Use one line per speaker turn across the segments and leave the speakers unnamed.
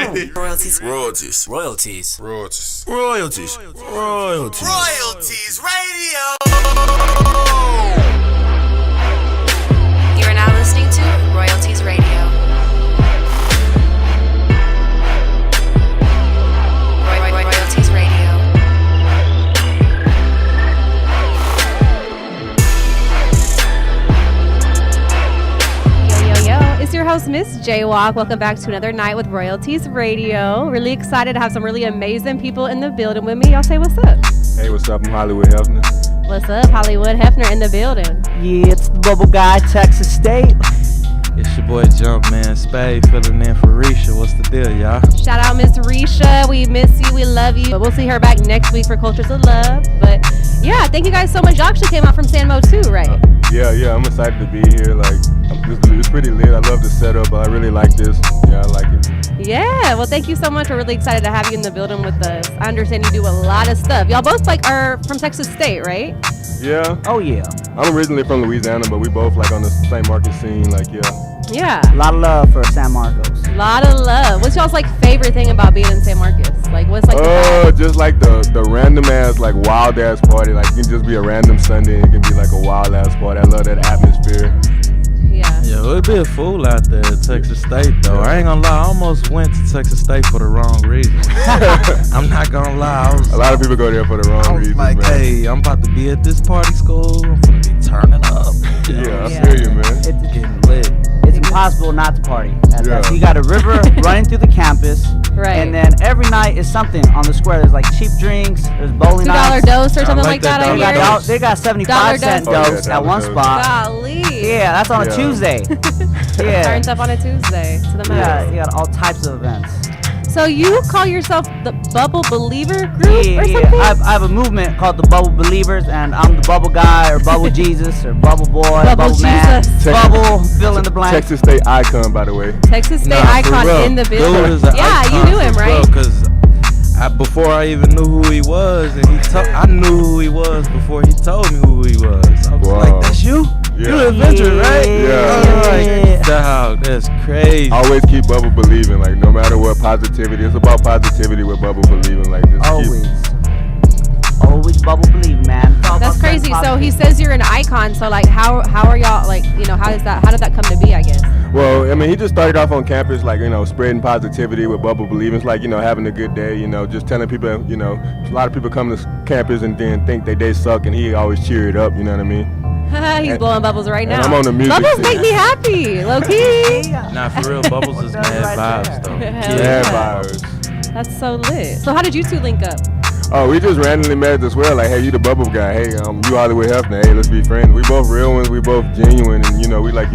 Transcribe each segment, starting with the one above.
Royalties.
Royalties.
Royalties.
Royalties.
Royalties. Royalties.
Royalties Radio.
You are now listening to Royalties Radio. Royalties Radio.
It's your host, Miss Jaywalk. Welcome back to another night with Royalties Radio. Really excited to have some really amazing people in the building with me. Y'all say what's up.
Hey, what's up? I'm HolliWood Hefner.
What's up? HolliWood Hefner in the building.
Yeah, it's the Bubble Guy, Texas State.
It's your boy Jumpman Spade filling in for Risha. What's the deal, y'all?
Shout out Miss Risha. We miss you. We love you. But we'll see her back next week for Cultures of Love. But yeah, thank you guys so much. Y'all actually came out from San Mo too, right?
Yeah, I'm excited to be here. It's pretty lit. I love the setup. I really like this. Yeah, I like it.
Yeah, well, thank you so much. We're really excited to have you in the building with us. I understand you do a lot of stuff. Y'all both are from Texas State, right?
Yeah.
Oh, yeah.
I'm originally from Louisiana, but we both on the same market scene.
Yeah.
A lot of love for San Marcos.
A lot of love. What's y'all's favorite thing about being in San Marcos? What's
just the random ass wild ass party. It can just be a random Sunday. It can be a wild ass party. I love that atmosphere.
Yeah.
Yeah, it'd be a fool out there at Texas State though. I ain't gonna lie, I almost went to Texas State for the wrong reason. I'm not gonna lie.
A lot of people go there for the wrong reasons.
Man. Hey, I'm about to be at this party school. I'm gonna be turning up.
Yeah, I feel you, man.
It's
getting lit.
It's impossible not to party.
Yeah.
You got a river running through the campus.
Right.
And then every night is something on the square. There's cheap drinks. There's bowling
$2
nights.
dose or something
like
that.
that
I hear.
They got 75-cent dose at one spot.
Golly.
Yeah, that's on a Tuesday. Yeah.
Turns up on a Tuesday to the
Yeah,
max.
you got all types of events.
So you call yourself the Bubble Believer group
Yeah,
or something?
I have a movement called the Bubble Believers, and I'm the Bubble Guy or Bubble Jesus or Bubble Boy,
Bubble
Man,
Jesus.
Bubble, fill in the blank.
Texas State icon, by the way.
Texas State icon in the building. Yeah, you knew him, right?
Because before I even knew who he was, and I knew who he was before he told me who he was. I was like, that's you?
Yeah.
You adventure, right?
Yeah.
Dog, that's crazy.
Always keep Bubble believing, no matter what positivity. It's about positivity with Bubble believing, just
Always Bubble believing, man.
That's crazy. So he says you're an icon. So how are y'all how did that come to be, I guess?
Well, I mean, he just started off on campus, spreading positivity with Bubble believing. It's having a good day, just telling people, a lot of people come to campus and then think their day suck, and he always cheer it up, you know what I mean?
He's blowing bubbles right now.
I'm on the music
Bubbles
scene.
make me happy, low key.
Nah, for real, Bubbles is mad vibes though.
Yeah, vibes.
That's so lit. So how did you two link up?
Oh, we just randomly met at the square, hey, you the Bubble Guy. Hey, you HolliWood Hefner. Hey, let's be friends. We both real ones. We both genuine, and we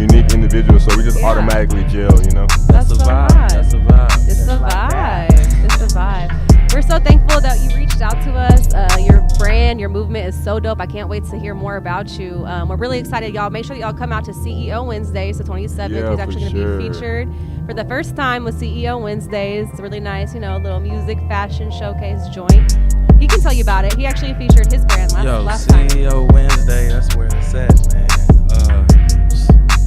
unique individuals. So we just automatically gel,
That's
a
the
vibe.
vibe.
That's a vibe.
It's the vibe. It's the vibe. We're so thankful that you reached out to us. Your brand, your movement is so dope. I can't wait to hear more about you. We're really excited, y'all. Make sure y'all come out to CEO Wednesdays, the 27th.
Yeah,
He's actually going to
be
featured for the first time with CEO Wednesdays. It's really nice, little music, fashion showcase joint. He can tell you about it. He actually featured his brand last time.
CEO Wednesday, that's where it's at, man.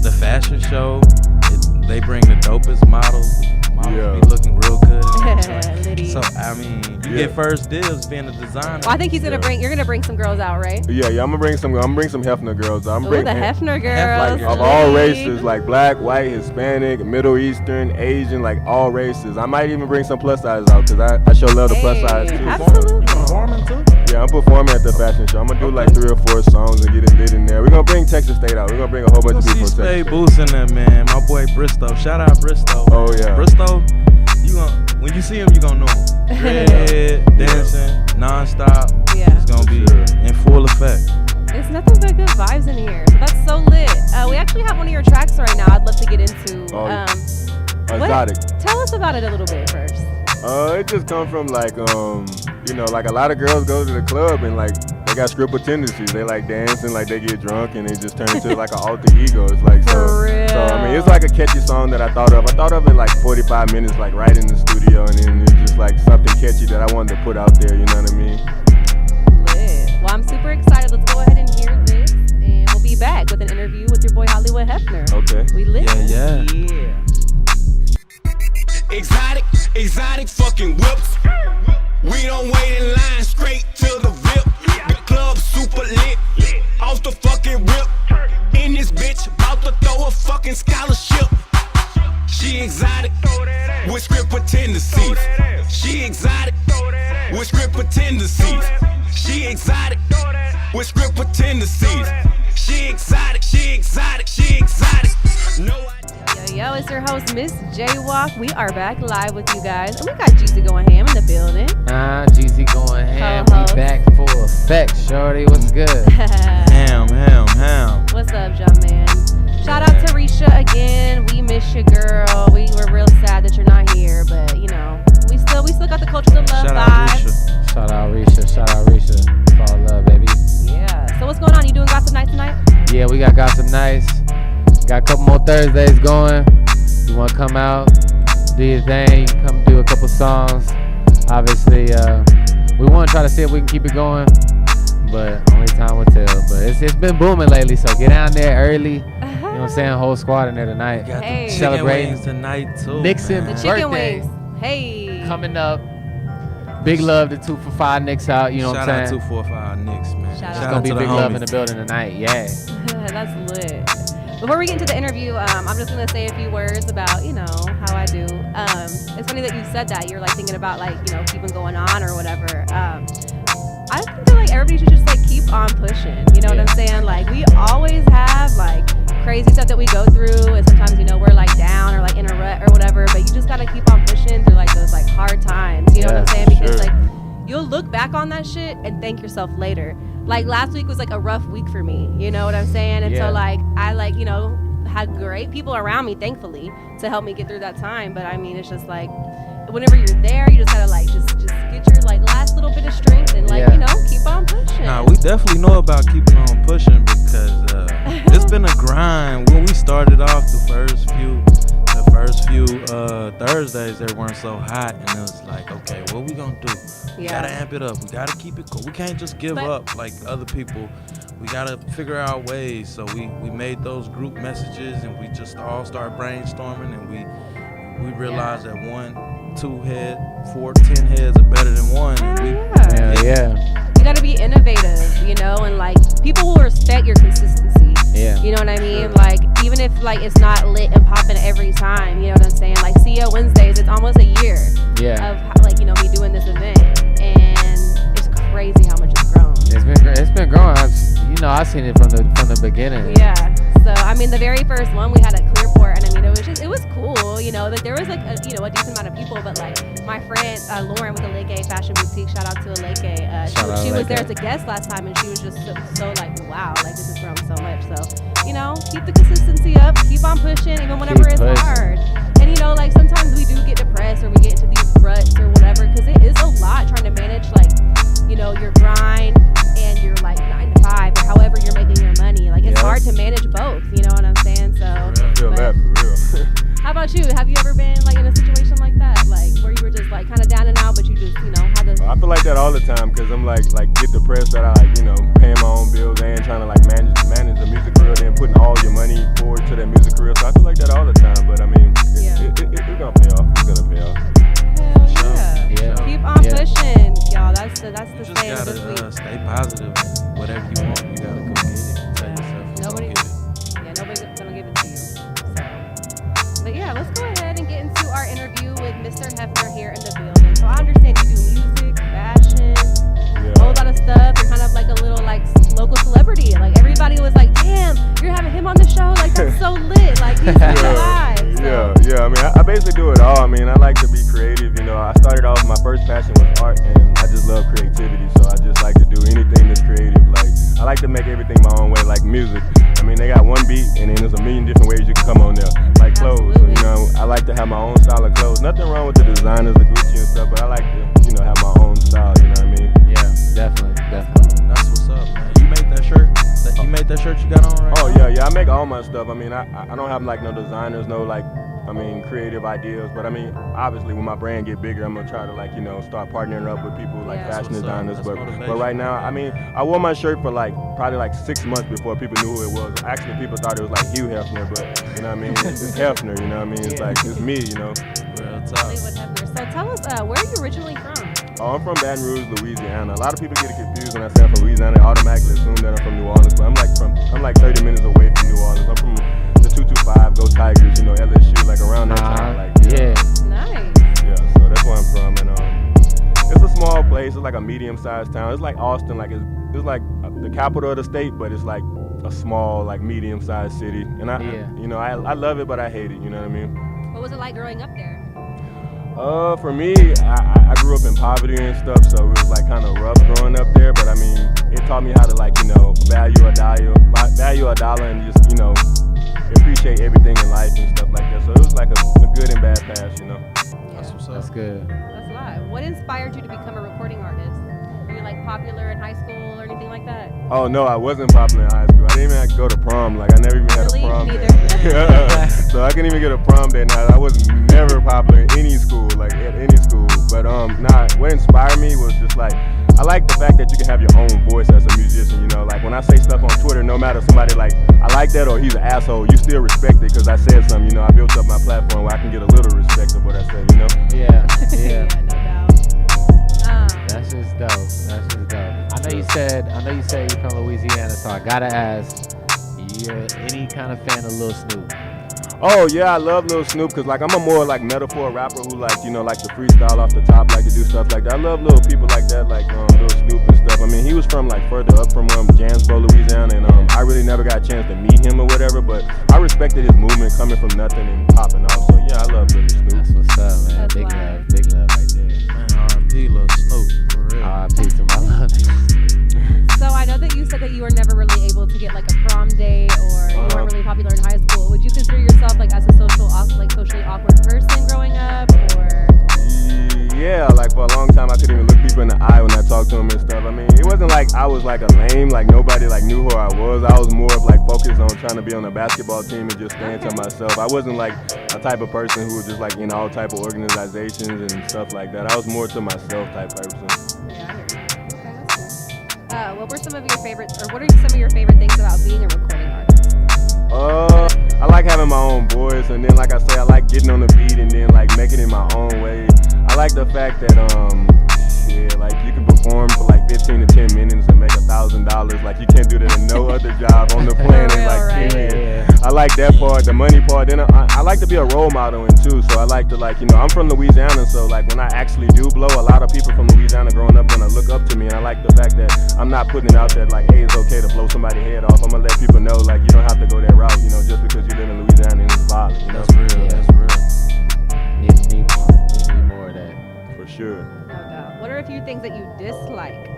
The fashion show, they bring the dopest models. Models be looking real good. So, I mean, you get first dibs being a designer.
Well, I think you're gonna bring some girls out, right?
Yeah, I'm gonna bring some Hefner girls. I'm bring
the Hefner girls.
of all races, black, white, Hispanic, Middle Eastern, Asian, all races. I might even bring some plus size out because I sure love the plus size too.
Absolutely.
You performing too?
Yeah, I'm performing at the fashion show. I'm gonna do 3 or 4 songs and get it lit in there. We're gonna bring Texas State out. We're gonna bring a whole bunch of people from Texas
Spade
State.
Boots in there, man. My boy Bristow. Shout out Bristow.
Oh yeah.
Bristow, when you see him, you gonna know him. Red, dancing, non-stop.
Yeah.
It's gonna be in full effect.
It's nothing but good vibes in here. So that's so lit. We actually have one of your tracks right now I'd love to get into.
Exotic.
Tell us about it a little bit first.
It just come from a lot of girls go to the club and they got scribble tendencies. They like dancing, they get drunk and they just turn into an alter ego. It's
For real.
So I mean, it's a catchy song that I thought of. I thought of it 45 minutes, right in the studio, and then it's just something catchy that I wanted to put out there. You know what I mean?
Lit. Well, I'm super excited. Let's go ahead and hear this, and we'll be back with an interview with your boy HolliWood Hefner.
Okay.
We lit.
Yeah.
Yeah.
Exotic, exotic.
exotic with script tendencies. She exotic with script tendencies. She exotic with script tendencies. She exotic, she exotic, she exotic. No.
Yo, it's your host, Miss J-Walk. We are back live with you guys. And we got Jeezy going ham in the building.
Jeezy going ham.
Co-host.
We back full effect, shorty. What's good?
Ham.
What's up, Jump Man? Shout out to Risha again. We miss you, girl. We were real sad that you're not here, but you know, we still got the culture to love
Shout out
vibe.
Risha.
Shout out Risha. It's all love, baby.
Yeah. So what's going on? You doing gossip night tonight?
Yeah, we got some nice. Got a couple more Thursdays going. You want to come out, do your thing, you can come do a couple songs. Obviously, we want to try to see if we can keep it going, but only time will tell. But it's been booming lately, so get down there early. You know what I'm saying? Whole squad in there tonight.
Got
Hey.
the chicken
Celebrating
wings tonight too.
Nixon
man.
The chicken
birthday.
wings. Hey.
Coming up. Big love to 2 for 5 Knicks out, you know what
Shout
I'm
out
saying?
245 Knicks, man.
Shout
It's
out
gonna be
to the
big love in
homies.
the building tonight, yeah.
That's lit. Before we get into the interview, I'm just gonna say a few words about, you know, how I do. It's funny that you said that. You're like thinking about like, you know, keeping going on or whatever. I feel like everybody should just like keep on pushing. You know what I'm saying? Like we always have like crazy stuff that we go through, and sometimes you know we're like down or like in a rut or whatever. But you just gotta keep on pushing through like those like hard times. You know what I'm saying? Because like you'll look back on that shit and thank yourself later. Like last week was like a rough week for me, you know what I'm saying? And so like I like, you know, had great people around me, thankfully, to help me get through that time. But I mean, it's just like whenever you're there, you just gotta like just get your like last little bit of strength and like, you know, keep on pushing.
Nah, we definitely know about keeping on pushing because it's been a grind. When we started off the first few Thursdays, they weren't so hot, and it was like, okay, what we gonna do? We gotta amp it up. We gotta keep it cool. We can't just give up like other people. We gotta figure out ways. So we made those group messages, and we just all start brainstorming, and we realized that 1, 2 head, 4, 10 heads are better than one. And
You gotta be innovative, you know, and like people will respect your consistency.
Yeah.
You know what I mean? Like even if like it's not lit and popping every time, you know what I'm saying? Like CEO Wednesdays, it's almost a year of how, like, you know, me doing this event, and it's crazy how much it's grown.
It's been growing. I've seen it from the beginning.
Yeah. So I mean, the very first one we had at Clearport, and I mean it was cool, you know, that there was like a decent amount of people, but like my friend Lauren with the Lake A Fashion Boutique, shout out to Aleke. She was there as a guest last time, and she was just so like, wow, like this has grown so much. So you know, keep the consistency up, keep on pushing, even whenever it's hard. And you know, like sometimes we do get depressed or we get into these ruts or whatever, because it is a lot trying to manage like, you know, your grind and your like 9 to 5 or however you're making your money. Like it's hard to manage both, you know what I'm saying? So
I feel that for real.
how about you? Have you ever been like in a situation like that, like where you were just like kind of down and out, but you just, you know, had to?
I feel like that all the time because I'm like get depressed that I like, you know, paying my own bills and trying to like manage the music career, then putting all your money forward to that music career. So I feel like that all the time. But I mean, it's gonna pay off. It's gonna pay off.
Hell yeah. Keep on pushing, y'all. That's the
You
saying
just
this week.
gotta stay positive. Whatever you want, you gotta go get it. Tell yourself you
Nobody-
go get it.
Nobody's gonna give it to you. So, but yeah, let's go ahead and get into our interview with Mr. Hefner here in the building. So I understand you do music, fashion, a whole lot of stuff. You're kind of like a little like local celebrity. Like everybody was like, damn, you're having him on the show. Like that's so lit. Like he's so alive. So.
Yeah. I mean, I basically do it all. I mean, I like to be creative. You know, I started off, my first passion was art, and I just love creativity. So I just like to do anything that's creative. Like I like to make everything my own way, like music. I mean, they got one beat, and then there's a million different ways you can come on there. Like clothes. So, you know, I like to have my own style of clothes. Nothing wrong with the designers, the Gucci and stuff, but I like to, you know, have my own style. You know what I mean?
Yeah, definitely.
That's what's up, man. You made that shirt. You made that shirt you got on right now?
Oh yeah. I make all my stuff. I mean, I don't have like no designers, no like, I mean, creative ideas. But I mean, obviously, when my brand get bigger, I'm gonna try to like, you know, start partnering up with people like fashion designers. But right now, I mean, I wore my shirt for like probably like 6 months before people knew who it was. Actually, people thought it was like Hugh Hefner, but you know what I mean? It's Hefner. You know what I mean? It's like it's me. You know.
Real talk.
HolliWood Hefner. So tell us, where are you originally from?
Oh, I'm from Baton Rouge, Louisiana. A lot of people get it confused when I say I'm from Louisiana. They automatically assume that I'm from New Orleans, but I'm like 30 minutes away from New Orleans. I'm from the 225, go Tigers, you know, LSU, like around that time. medium-sized town. It's like Austin, like it's like the capital of the state, but it's like a small, like medium-sized city. And I love it, but I hate it. You know what I mean?
What was it like growing up there?
For me, I grew up in poverty and stuff, so it was like kind of rough growing up there. But I mean, it taught me how to like value a dollar and just appreciate everything in life and stuff like that. So it was like a good and bad past,
That's what's up.
That's good.
That's live. What inspired you to become a recording artist? Were you like popular in high school or anything like that?
Oh no, I wasn't popular in high school. I didn't even go to prom. Like I never even had a prom
Neither.
day. So I couldn't even get a prom day. Now I was never popular in any school, like at any school. But what inspired me was just like I like the fact that you can have your own voice as a musician. Like when I say stuff on Twitter, no matter somebody like I like that or he's an asshole, you still respect it because I said something. I built up my platform where I can get a little respect of what I say.
Yeah.
Yeah, no doubt.
That's just dope. That's just dope. I know you said you're from Louisiana, so I gotta ask, you're any kind of fan of Lil Snoop?
Oh yeah, I love Lil Snoop because like I'm a more like metaphor rapper who like like to freestyle off the top, like to do stuff like that. I love little people like that, like Lil Snoop and stuff. I mean, he was from like further up from Janesboro, Louisiana, and I really never got a chance to meet him or whatever. But I respected his movement coming from nothing and popping off. So yeah, I love Lil Snoop.
That's what's up, man.
That's
Big
live.
love, big love right there.
Man, R&B, Lil Snoop, for real.
R.I.P. to my love.
So I know that you said that you were never really able to get like a prom date or you weren't really popular in high school. Would you consider yourself like as a socially awkward person growing up, or?
Yeah, like for a long time I couldn't even look people in the eye when I talked to them and stuff. I mean, it wasn't like I was like a lame, like nobody like knew who I was. I was more of like focused on trying to be on a basketball team and just staying to myself. I wasn't like a type of person who was just like in all type of organizations and stuff like that. I was more to myself type person.
Yeah, I hear you. Okay, that's cool. What were some of your favorites, or what are some of your favorite things about being a recording artist?
I like having my own voice, and then like I say, I like getting on the beat and then like making it my own way. I like the fact that like you can perform for like 15 to 10 minutes and make $1,000. Like you can't do that in no other job on the planet.
real,
Like
right?
period. I like that part, the money part. Then I like to be a role model and too. So I like to like I'm from Louisiana, so like when I actually do blow, a lot of people from Louisiana growing up gonna look up to me. And I like the fact that I'm not putting it out there like, hey, it's okay to blow somebody's head off. I'm gonna let people know like you don't have to go that route, just because you live in Louisiana and it's violent.
That's real. That's real.
Need more of that.
For sure.
No doubt. What are a few things that you dislike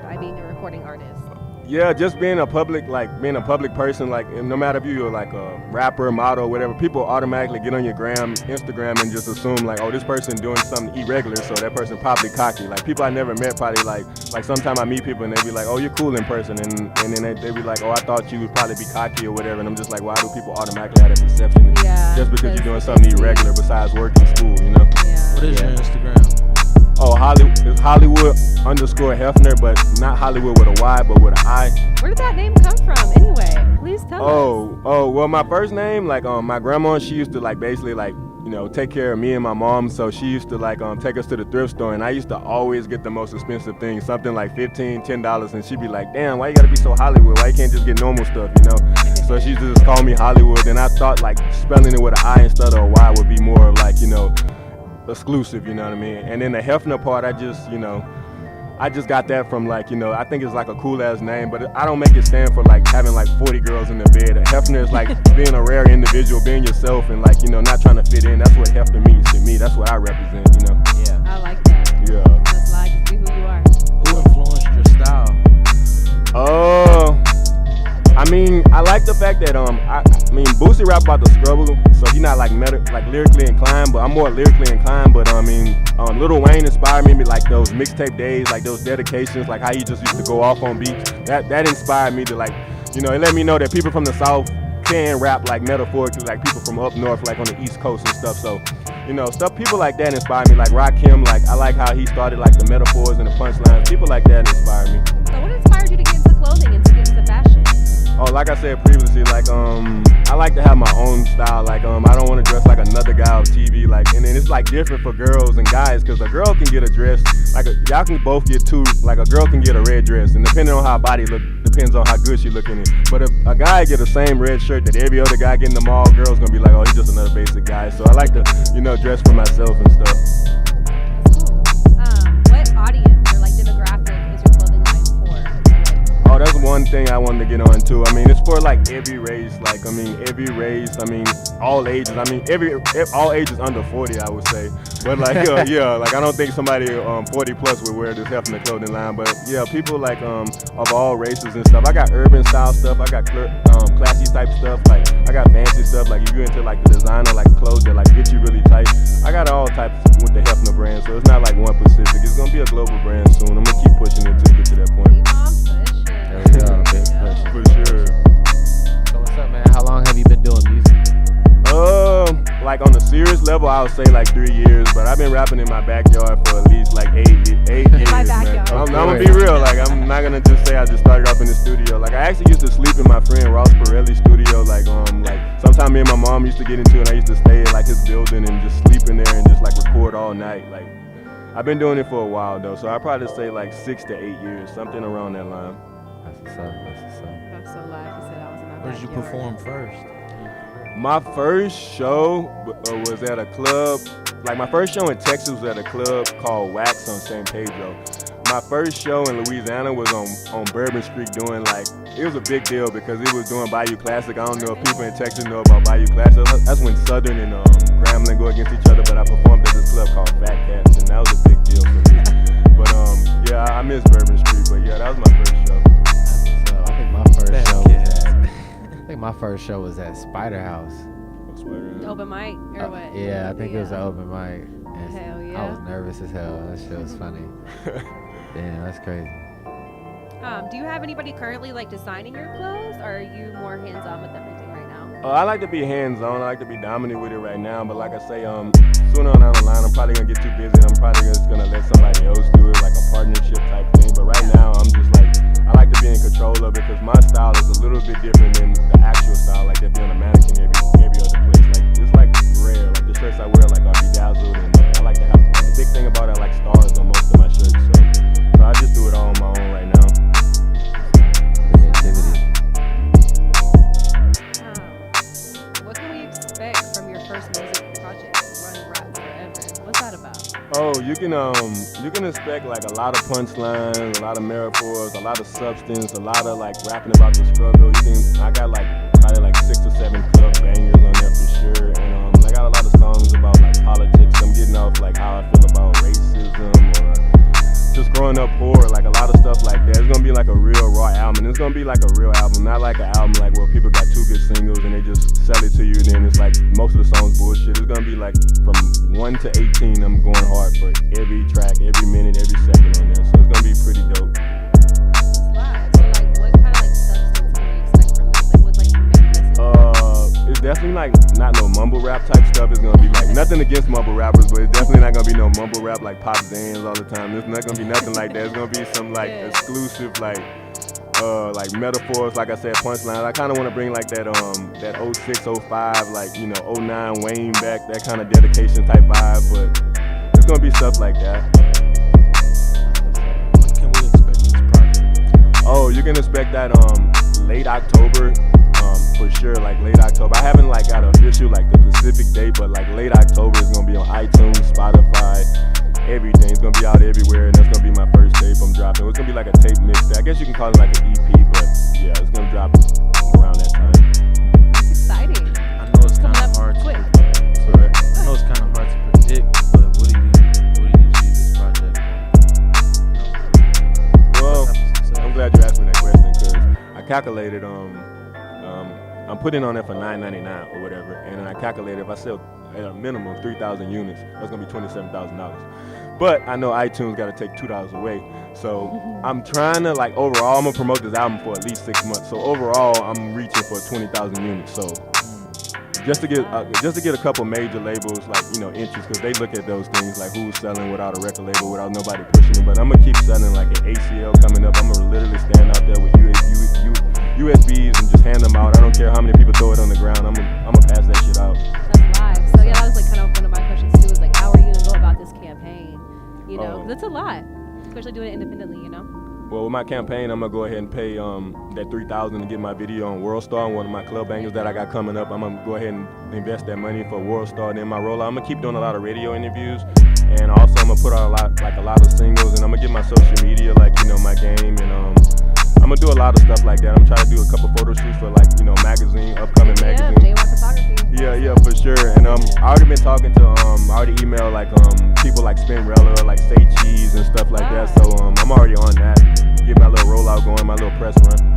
by being a recording artist?
Yeah, just being a public person, like no matter if you're like a rapper, model, whatever, people automatically get on your Instagram and just assume like, oh, this person doing something irregular, so that person probably cocky. Like people I never met probably like sometimes I meet people and they be like, oh, you're cool in person, and then they be like, oh, I thought you would probably be cocky or whatever, and I'm just like, why do people automatically have that perception?
Yeah,
just because you're doing something irregular besides work and school,
Yeah.
What is your Instagram?
Oh, it's HolliWood_Hefner, but not Hollywood with a Y, but with an I.
Where did that name come from anyway? Please tell us.
Oh, well, my first name, like, my grandma, she used to, like, basically, like, take care of me and my mom, so she used to, like, take us to the thrift store, and I used to always get the most expensive things, something like $15, $10, and she'd be like, damn, why you gotta be so Hollywood? Why you can't just get normal stuff, So she used to just call me Hollywood, and I thought, like, spelling it with an I instead of a Y would be more of, like, exclusive, you know what I mean? And then the Hefner part, I just got that from like, I think it's like a cool ass name, but I don't make it stand for like having like 40 girls in the bed. A Hefner is like being a rare individual, being yourself and like, not trying to fit in. That's what Hefner means to me. That's what I represent,
Yeah.
I like that.
Yeah.
That's live. Just be who you are.
Who influenced your style?
I mean, I like the fact that Boosie rap about the struggle, so he's not like lyrically inclined, but I'm more lyrically inclined. But Lil Wayne inspired me like those mixtape days, like those dedications, like how he just used to go off on beats. That inspired me to like, it let me know that people from the South can rap like metaphorically, like people from up north, like on the East Coast and stuff. So, people like that inspire me. Like Rakim, like I like how he started like the metaphors and the punchlines. People like that inspire me.
So what inspired you to get into clothing and to get into fashion?
Oh, like I said previously, like I like to have my own style. Like I don't want to dress like another guy on TV. Like, and then it's like different for girls and guys, because a girl can get a dress. Like y'all can both get two. Like a girl can get a red dress, and depending on how her body look, depends on how good she look in it. But if a guy get the same red shirt that every other guy get in the mall, girls gonna be like, oh, he's just another basic guy. So I like to, dress for myself and stuff.
That's cool. What audience or like demographic
thing I wanted to get on too. I mean, it's for like every race. Like, I mean, every race. I mean, all ages. I mean, all ages under 40, I would say. But like, yeah, like I don't think somebody 40 plus would wear this Hefner clothing line. But yeah, people like of all races and stuff. I got urban style stuff. I got classy type stuff. Like I got fancy stuff. Like if you're into like the designer like clothes that like fit you really tight. I got all types with the Hefner brand. So it's not like one specific. It's gonna be a global brand soon. I'm gonna keep pushing it to get to that point.
There we go. Big push.
For sure.
So what's up, man? How long have you been doing music?
Like on the serious level, I would say like 3 years, but I've been rapping in my backyard for at least like 8 years.
My backyard.
I'm gonna be real. Like I'm not gonna just say I just started off in the studio. Like I actually used to sleep in my friend Ross Pirelli's studio. Like sometime me and my mom used to get into it. And I used to stay at like his building and just sleep in there and just like record all night. Like I've been doing it for a while though, so I'd probably say like 6 to 8 years, something around that line.
That's what's up. That's what's up.
That's so live. You said I was in my
Where did you
backyard.
perform first?
My first show was at a club. Like my first show in Texas was at a club called Wax on San Pedro. My first show in Louisiana was on Bourbon Street doing like, it was a big deal because it was doing Bayou Classic. I don't know if people in Texas know about Bayou Classic. That's when Southern and Grambling go against each other, but I performed at this club called Fat Cats, and that was a big deal for me. But yeah, I miss Bourbon Street, but yeah, that was my first show.
That's what's up. I think my first show was my first show was at Spider House.
Open mic or what?
Yeah, I think it was an open mic. And
Hell
I
yeah.
was nervous as hell. That shit was funny. Damn, that's crazy.
Do you have anybody currently like designing your clothes, or are you more hands-on with everything right now?
I like to be hands-on. I like to be dominant with it right now. But like I say, sooner on down the line, I'm probably gonna get too busy. I'm probably just gonna let somebody else do it, like a partnership type thing. But right now, I'm just like, I like to be in control of it because my style is a little bit different than the actual style, like that be on a mannequin every other place. Like it's like rare. Like the shirts I wear, like are bedazzled, and I like to have the big thing about it. I like stars on most of my shirts. So I just do it all on my own right now.
Creativity.
What can we expect from your first music project, Run Rap Forever? What's that about?
Oh, you can expect like a lot of punchlines, a lot of metaphors, a lot of substance, a lot of like rapping about the struggle. I got like probably like 6 or 7 club bangers on there for sure, and I got a lot of songs about like politics. I'm getting off like how I feel about racism or just growing up poor, like a lot of stuff like that. It's gonna be like a real raw album, and it's gonna be like a real album, not like an album like where people got 2 good singles and they just sell it to you, and then it's like most of the songs bullshit. It's gonna be like from 1 to 18, I'm going hard for every track, every minute, every second on there. So it's gonna be pretty dope.
Wow. So like, what kind of like substance can we expect from this? Like, what's like your main message?
It's definitely like not no mumble rap type stuff. It's gonna be like nothing against mumble rappers, but it's definitely not gonna be no mumble rap like Pop Zans all the time. It's not gonna be nothing like that. It's gonna be some like exclusive like metaphors, like I said, punchlines. I kind of want to bring like that 06, 05, like 09 Wayne back, that kind of dedication type vibe. But it's gonna be stuff like that.
When can we expect this project?
Oh, you can expect that late October. For sure, like late October. I haven't like got an official like the specific date, but like late October is gonna be on iTunes, Spotify, everything. It's gonna be out everywhere, and that's gonna be my first tape I'm dropping. It's gonna be like a tape mix. I guess you can call it like an EP, but yeah, it's gonna drop around that time.
It's exciting.
I know it's kind
Coming
of
up
hard
quick.
I know it's kind of hard to predict, but what do you see this project?
Well, I'm glad you asked me that question because I calculated I'm putting on there for $9.99 or whatever, and then I calculated if I sell at a minimum 3,000 units, that's gonna be $27,000. But I know iTunes got to take $2 away, so I'm trying to like overall I'm gonna promote this album for at least 6 months. So overall I'm reaching for 20,000 units. So just to get a couple major labels like interest, because they look at those things like who's selling without a record label, without nobody pushing it. But I'm gonna keep selling like an ACL coming up. I'm gonna literally stand out there with USBs and just hand them out. I don't care how many people throw it on the ground. I'm gonna pass that shit out.
That's live. So yeah, that was like kind of one of my questions too. Is like, how are you gonna go about this campaign? Because it's a lot, especially doing it independently.
Well, with my campaign, I'm gonna go ahead and pay that $3,000 to get my video on World Star, one of my club bangers that I got coming up. I'm gonna go ahead and invest that money for World Star. And then my rollout, I'm gonna keep doing a lot of radio interviews, and also I'm gonna put out a lot of singles, and I'm gonna get my social media, like my game, and I'm gonna do a lot of stuff like that. I'm trying to do a couple photo shoots for like, you know, upcoming magazine.
J1 Photography.
Yeah, for sure. And I already been talking to I already emailed like people like Spinrella, like Say Cheese and stuff like that. So I'm already on that. Get my little rollout going, my little press run.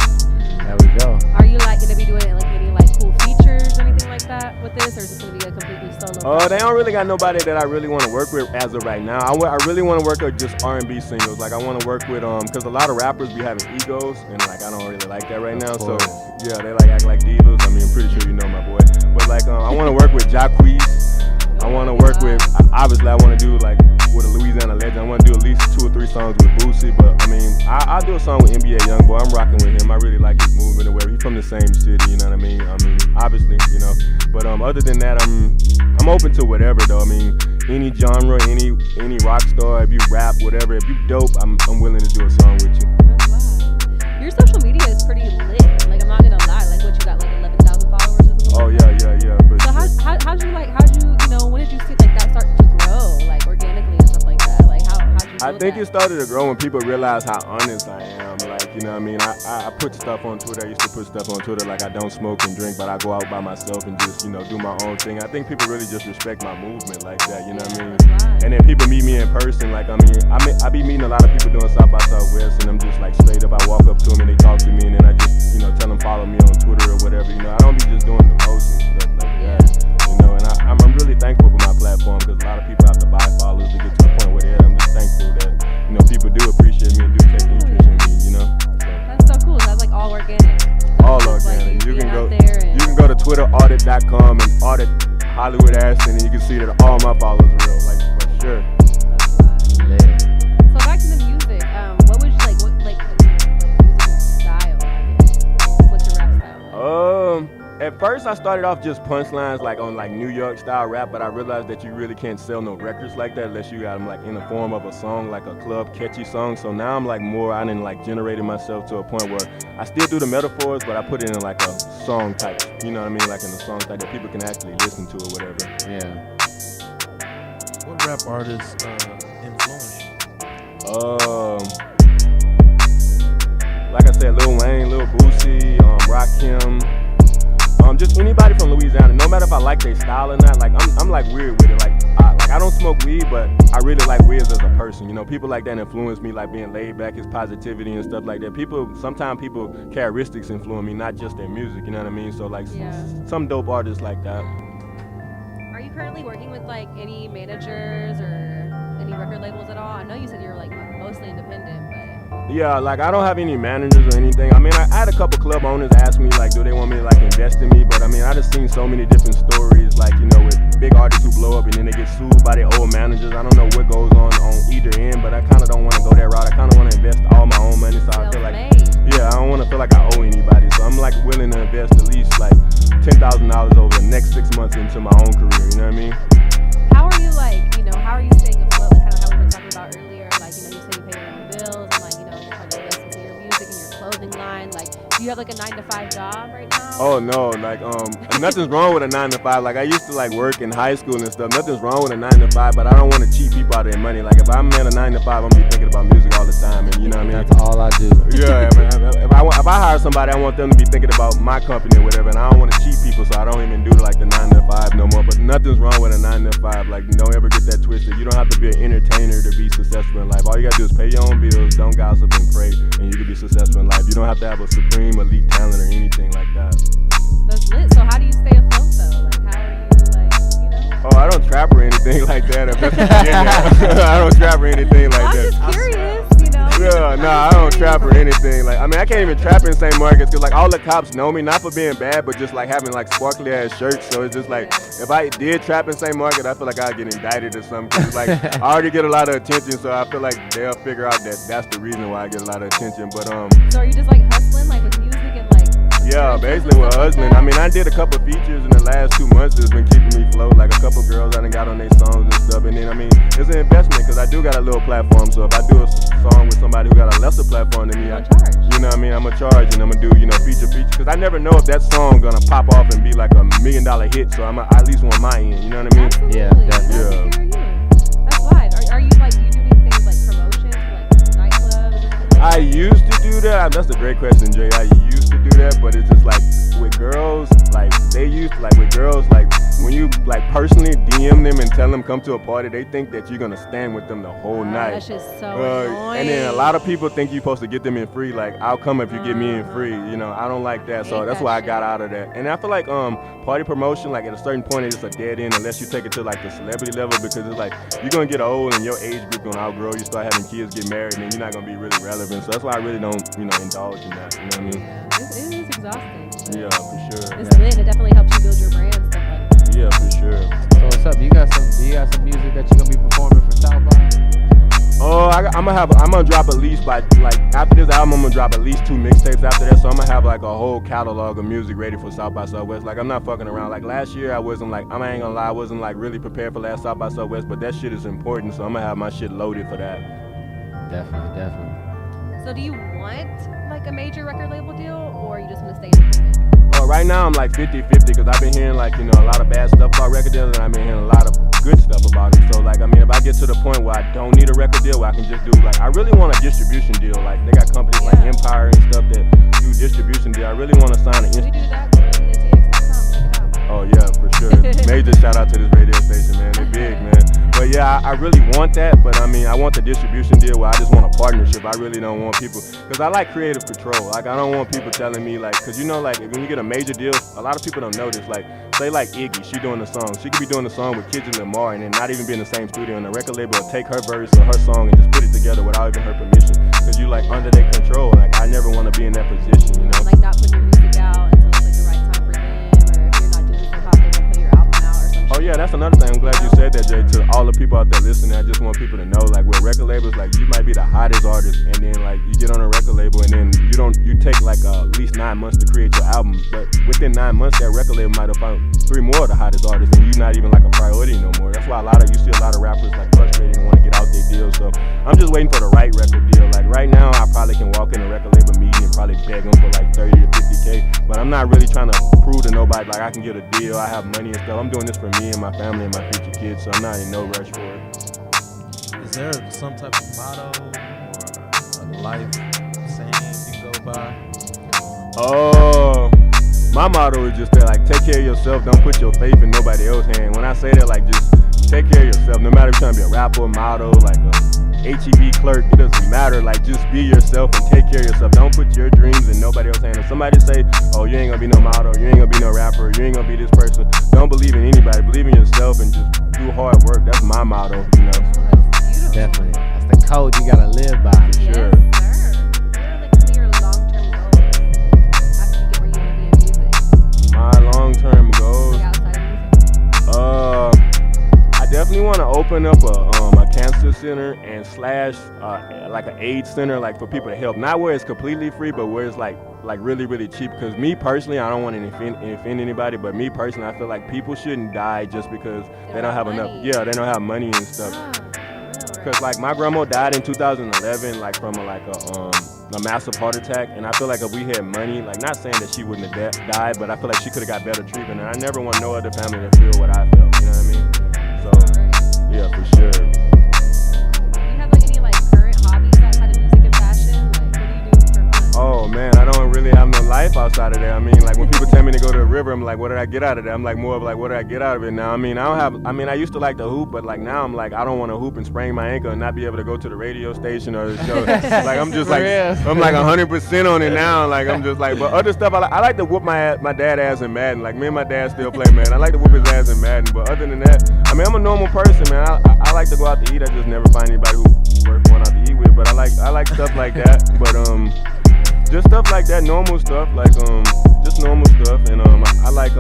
There we go.
Are you like gonna be doing like any like cool features or anything like that with this, or is it gonna be a completely solo?
They don't really got nobody that I really want to work with as of right now. I really want to work with just R&B singles. Like I want to work with because a lot of rappers be having egos, and like I don't really like that right now. So yeah, they like act like divas. I mean, I'm pretty sure you know my boy. But like I want to work with Jacquees. I want to work with, obviously I want to do like with a Louisiana legend. I want to do at least 2 or 3 songs with Boosie, but I mean, I'll do a song with NBA Youngboy. I'm rocking with him. I really like his movement and whatever. He's from the same city, you know what I mean? Obviously, you know. But other than that, I'm open to whatever though. I mean, any genre, any rock star, if you rap, whatever, if you dope, I'm willing to do a song with you.
Wow. Your social media is pretty lit. Like I'm not gonna lie. Like what you got, like 11,000 followers or something?
Oh yeah.
So how'd you you know, when did you see like that start to grow, like organically and stuff like that? Like how'd you
I think it started to grow when people realized how honest I am. Like, you know what I mean? I put stuff on Twitter. I used to put stuff on Twitter like I don't smoke and drink, but I go out by myself and just, you know, do my own thing. I think people really just respect my movement like that, you know what I mean? And then people meet me in person. Like, I mean, I be meeting a lot of people doing South by Southwest, and I'm just like straight up. I walk up to them and they talk to me, and then I just, you know, tell them follow me on Twitter or whatever. You know, I don't be just doing the most and stuff like that. You know, and I'm really thankful for my platform because a lot of people have to buy followers to get to the point where they're at. I'm just thankful that, you know, people do appreciate me and do take interest in me, you know?
That's so cool. That's like all organic.
All organic.
Like
you can go to TwitterAudit.com and audit HolliWood Ashton, and you can see that all my followers are real, like for sure.
So back to the music. What was musical style? I guess? What's your rap style?
At first I started off just punchlines like on like New York style rap, but I realized that you really can't sell no records like that unless you got them like in the form of a song, like a club catchy song. So now I'm like I didn't like generated myself to a point where I still do the metaphors, but I put it in like a song type, you know what I mean? Like in a song type that people can actually listen to or whatever.
Yeah.
What rap artists influence you?
Like I said, Lil Wayne, Lil Boosie, Rakim. Just anybody from Louisiana, no matter if I like their style or not, like I'm like weird with it. Like I don't smoke weed, but I really like Wiz as a person. You know, people like that influence me, like being laid back, his positivity and stuff like that. Sometimes people characteristics influence me, not just their music. You know what I mean? So like some dope artists like that.
Are you currently working with like any managers or any record labels at all? I know you said you're like mostly independent, but.
Yeah, like I don't have any managers or anything. I mean, I had a couple club owners ask me like, do they want me to like invest in me? But I mean, I just seen so many different stories, like, you know, with big artists who blow up and then they get sued by their old managers. I don't know what goes on either end, but I kind of don't want to go that route. I kind of want to invest all my own money, so I feel like, I don't want to feel like I owe anybody. So I'm like willing to invest at least like $10,000 over the next 6 months into my own career. You know what I mean?
How are you like, you know, how are you staying afloat? Like kind of how we were talking about earlier. Like, you know, you say you pay your own bills and like, you know, you're trying to listen to your music and your clothing line. Like, do you have like a 9-to-5 job right now?
Oh no, like nothing's wrong with a 9-to-5. Like I used to like work in high school and stuff. Nothing's wrong with a 9-to-5, but I don't want to cheat people out of their money. Like if I'm at a 9-to-5, I'm gonna be thinking about music all the time, and you know what I mean.
That's all I do.
Yeah, man. If I hire somebody, I want them to be thinking about my company or whatever, and I don't want to cheat people, so I don't even do like the 9-to-5 no more. But nothing's wrong with a 9-to-5. Like don't ever get that twisted. You don't have to be an entertainer to be successful in life. All you gotta do is pay your own bills, don't gossip and pray, and you can be successful in life. You don't have to have a supreme elite talent or anything like that.
That's lit. So how do you stay afloat though? Like how are you like, you know?
Oh, I don't trap or anything like that. If that's what you're getting at. I don't trap or anything like that.
I'm just curious, you know?
Yeah, nah, I don't trap or anything. Like, I mean, I can't even trap in St. Marcus because, like, all the cops know me, not for being bad, but just, like, having, like, sparkly-ass shirts. So it's just, like, if I did trap in St. Marcus, I feel like I'd get indicted or something. Cause, like, I already get a lot of attention, so I feel like they'll figure out that that's the reason why I get a lot of attention. But,
So are you just, like, hustling, like, with music and, like...
Yeah, basically with hustling. I mean, I did a couple features in the last 2 months that's been keeping me afloat. Like a couple girls I done got on their songs and stuff. And then, I mean, it's an investment because I do got a little platform. So if I do a song with somebody who got a lesser platform than me, you know what I mean, I'm going to charge and I'm going to do, you know, feature. Because I never know if that song going to pop off and be like $1 million hit. So I at least want my end, you know what I mean?
Absolutely.
Yeah, definitely.
That's why. Are you, like, do you do things like promotions, like nightclubs?
I used to do that. That's a great great question, Jay. I used to do that, but it's just like with girls, like they used to, like with girls, like when you like personally DM them and tell them come to a party, they think that you're gonna stand with them the whole night.
That's just so annoying.
And then a lot of people think you're supposed to get them in free. Like I'll come if you get me in free. You know, I don't like that, so that's why I got out of that. And I feel like party promotion, like at a certain point, it's a dead end unless you take it to like the celebrity level, because it's like you're gonna get old and your age group gonna outgrow you, start having kids, get married, and then you're not gonna be really relevant. So that's why I really don't, indulge in that. You know what I mean?
Yeah, it is exhausting.
Yeah, for sure.
It's lit. It definitely helps you build your brand and stuff like that.
Yeah, for sure.
So what's up? Do you got some music that you're gonna be performing for South by?
Oh, I'm gonna drop at least after this album, I'm gonna drop at least 2 mixtapes after that. So I'm gonna have like a whole catalog of music ready for South by Southwest. Like I'm not fucking around. Like last year, I ain't gonna lie, I wasn't like really prepared for last South by Southwest, but that shit is important. So I'm gonna have my shit loaded for that.
Definitely.
So do you want like a major record label deal, or you just want to stay independent?
Right now I'm like 50-50 because I've been hearing like, a lot of bad stuff about record deals, and I've been hearing a lot of good stuff about them. So like, if I get to the point where I don't need a record deal, where I can just do like, I really want a distribution deal. Like they got companies like Empire and stuff that do distribution deal. I really want to sign
We do that. Go to TX.com. Check it out.
Oh yeah, for sure. Major shout out to this radio station, man. They big, man. But yeah, I really want that. But I want the distribution deal where I just want a partnership. I really don't want people, because I like creative control. Like I don't want people telling me like, because like when you get a major deal, a lot of people don't know this. Like say like Iggy, she doing the song. She could be doing the song with Kendrick Lamar and then not even be in the same studio. And the record label will take her verse or her song and just put it together without even her permission. Because you like under their control. Like I never want to be in that position, you know.
Like not putting your music out until it's like the right time for them, or if you're not doing so hot, they won't put your album out or something.
Oh yeah, that's another thing. I'm glad you said that, Jay. To all the people out there listening, I just want people to know, like with record labels, like you might be the hottest artist, and then like you get on a record label, and then you take like at least 9 months to create your album, but within 9 months, that record label might have found 3 more of the hottest artists, and you're not even like a priority no more. That's why you see a lot of rappers like frustrated and want to get out their deals. So I'm just waiting for the right record deal. Like right now, I probably can walk in a record label meeting and probably beg them for like 30 to 50K, but I'm not really trying to prove to nobody like I can get a deal, I have money and stuff. I'm doing this for me and my family and my future kids, so I'm not in no rush for it.
Is there some type of motto or a life saying you go by?
Oh, my motto is just that, like, take care of yourself. Don't put your faith in nobody else's hand. When I say that, like, just take care of yourself. No matter if you're trying to be a rapper, model, like a HEB clerk, it doesn't matter. Like, just be yourself and take care of yourself. Don't put your dreams in nobody else's hand. If somebody say, oh, you ain't gonna be no model, you ain't gonna be no rapper, you ain't gonna be this person, don't believe in anybody. Believe in yourself and just do hard work. That's my motto, you know.
Definitely. That's the code you gotta live by.
Sure. My long-term goals. I definitely want to open up a cancer center and slash like an AIDS center, like for people to help. Not where it's completely free, but where it's like really, really cheap. Because me personally, I don't want to offend anybody, but me personally, I feel like people shouldn't die just because they don't have enough. Yeah, they don't have money and stuff. Because like my grandma died in 2011, like from a massive heart attack, and I feel like if we had money, like not saying that she wouldn't have died, but I feel like she could have got better treatment, and I never want no other family to feel what I felt, you know what I mean? So, yeah, for sure.
Do you have like any like current hobbies outside of music and fashion? Like what do you do for fun?
Oh man, I don't really have no life outside of that. I mean, like when people tell me to go to the river, I'm like, what did I get out of that? I'm like more of like, what did I get out of it now? I mean, I used to like to hoop, but like now I'm like, I don't want to hoop and sprain my ankle and not be able to go to the radio station or the show. Like I'm just like, I'm like 100% on it now. Like I'm just like, but other stuff, I like to whoop my dad ass in Madden. Like me and my dad still play Madden. I like to whoop his ass in Madden, but other than that, I mean, I'm a normal person, man. I like to go out to eat. I just never find anybody who's worth going out to eat with. But I like stuff like that. But just stuff like that, normal stuff, like just normal stuff, and I like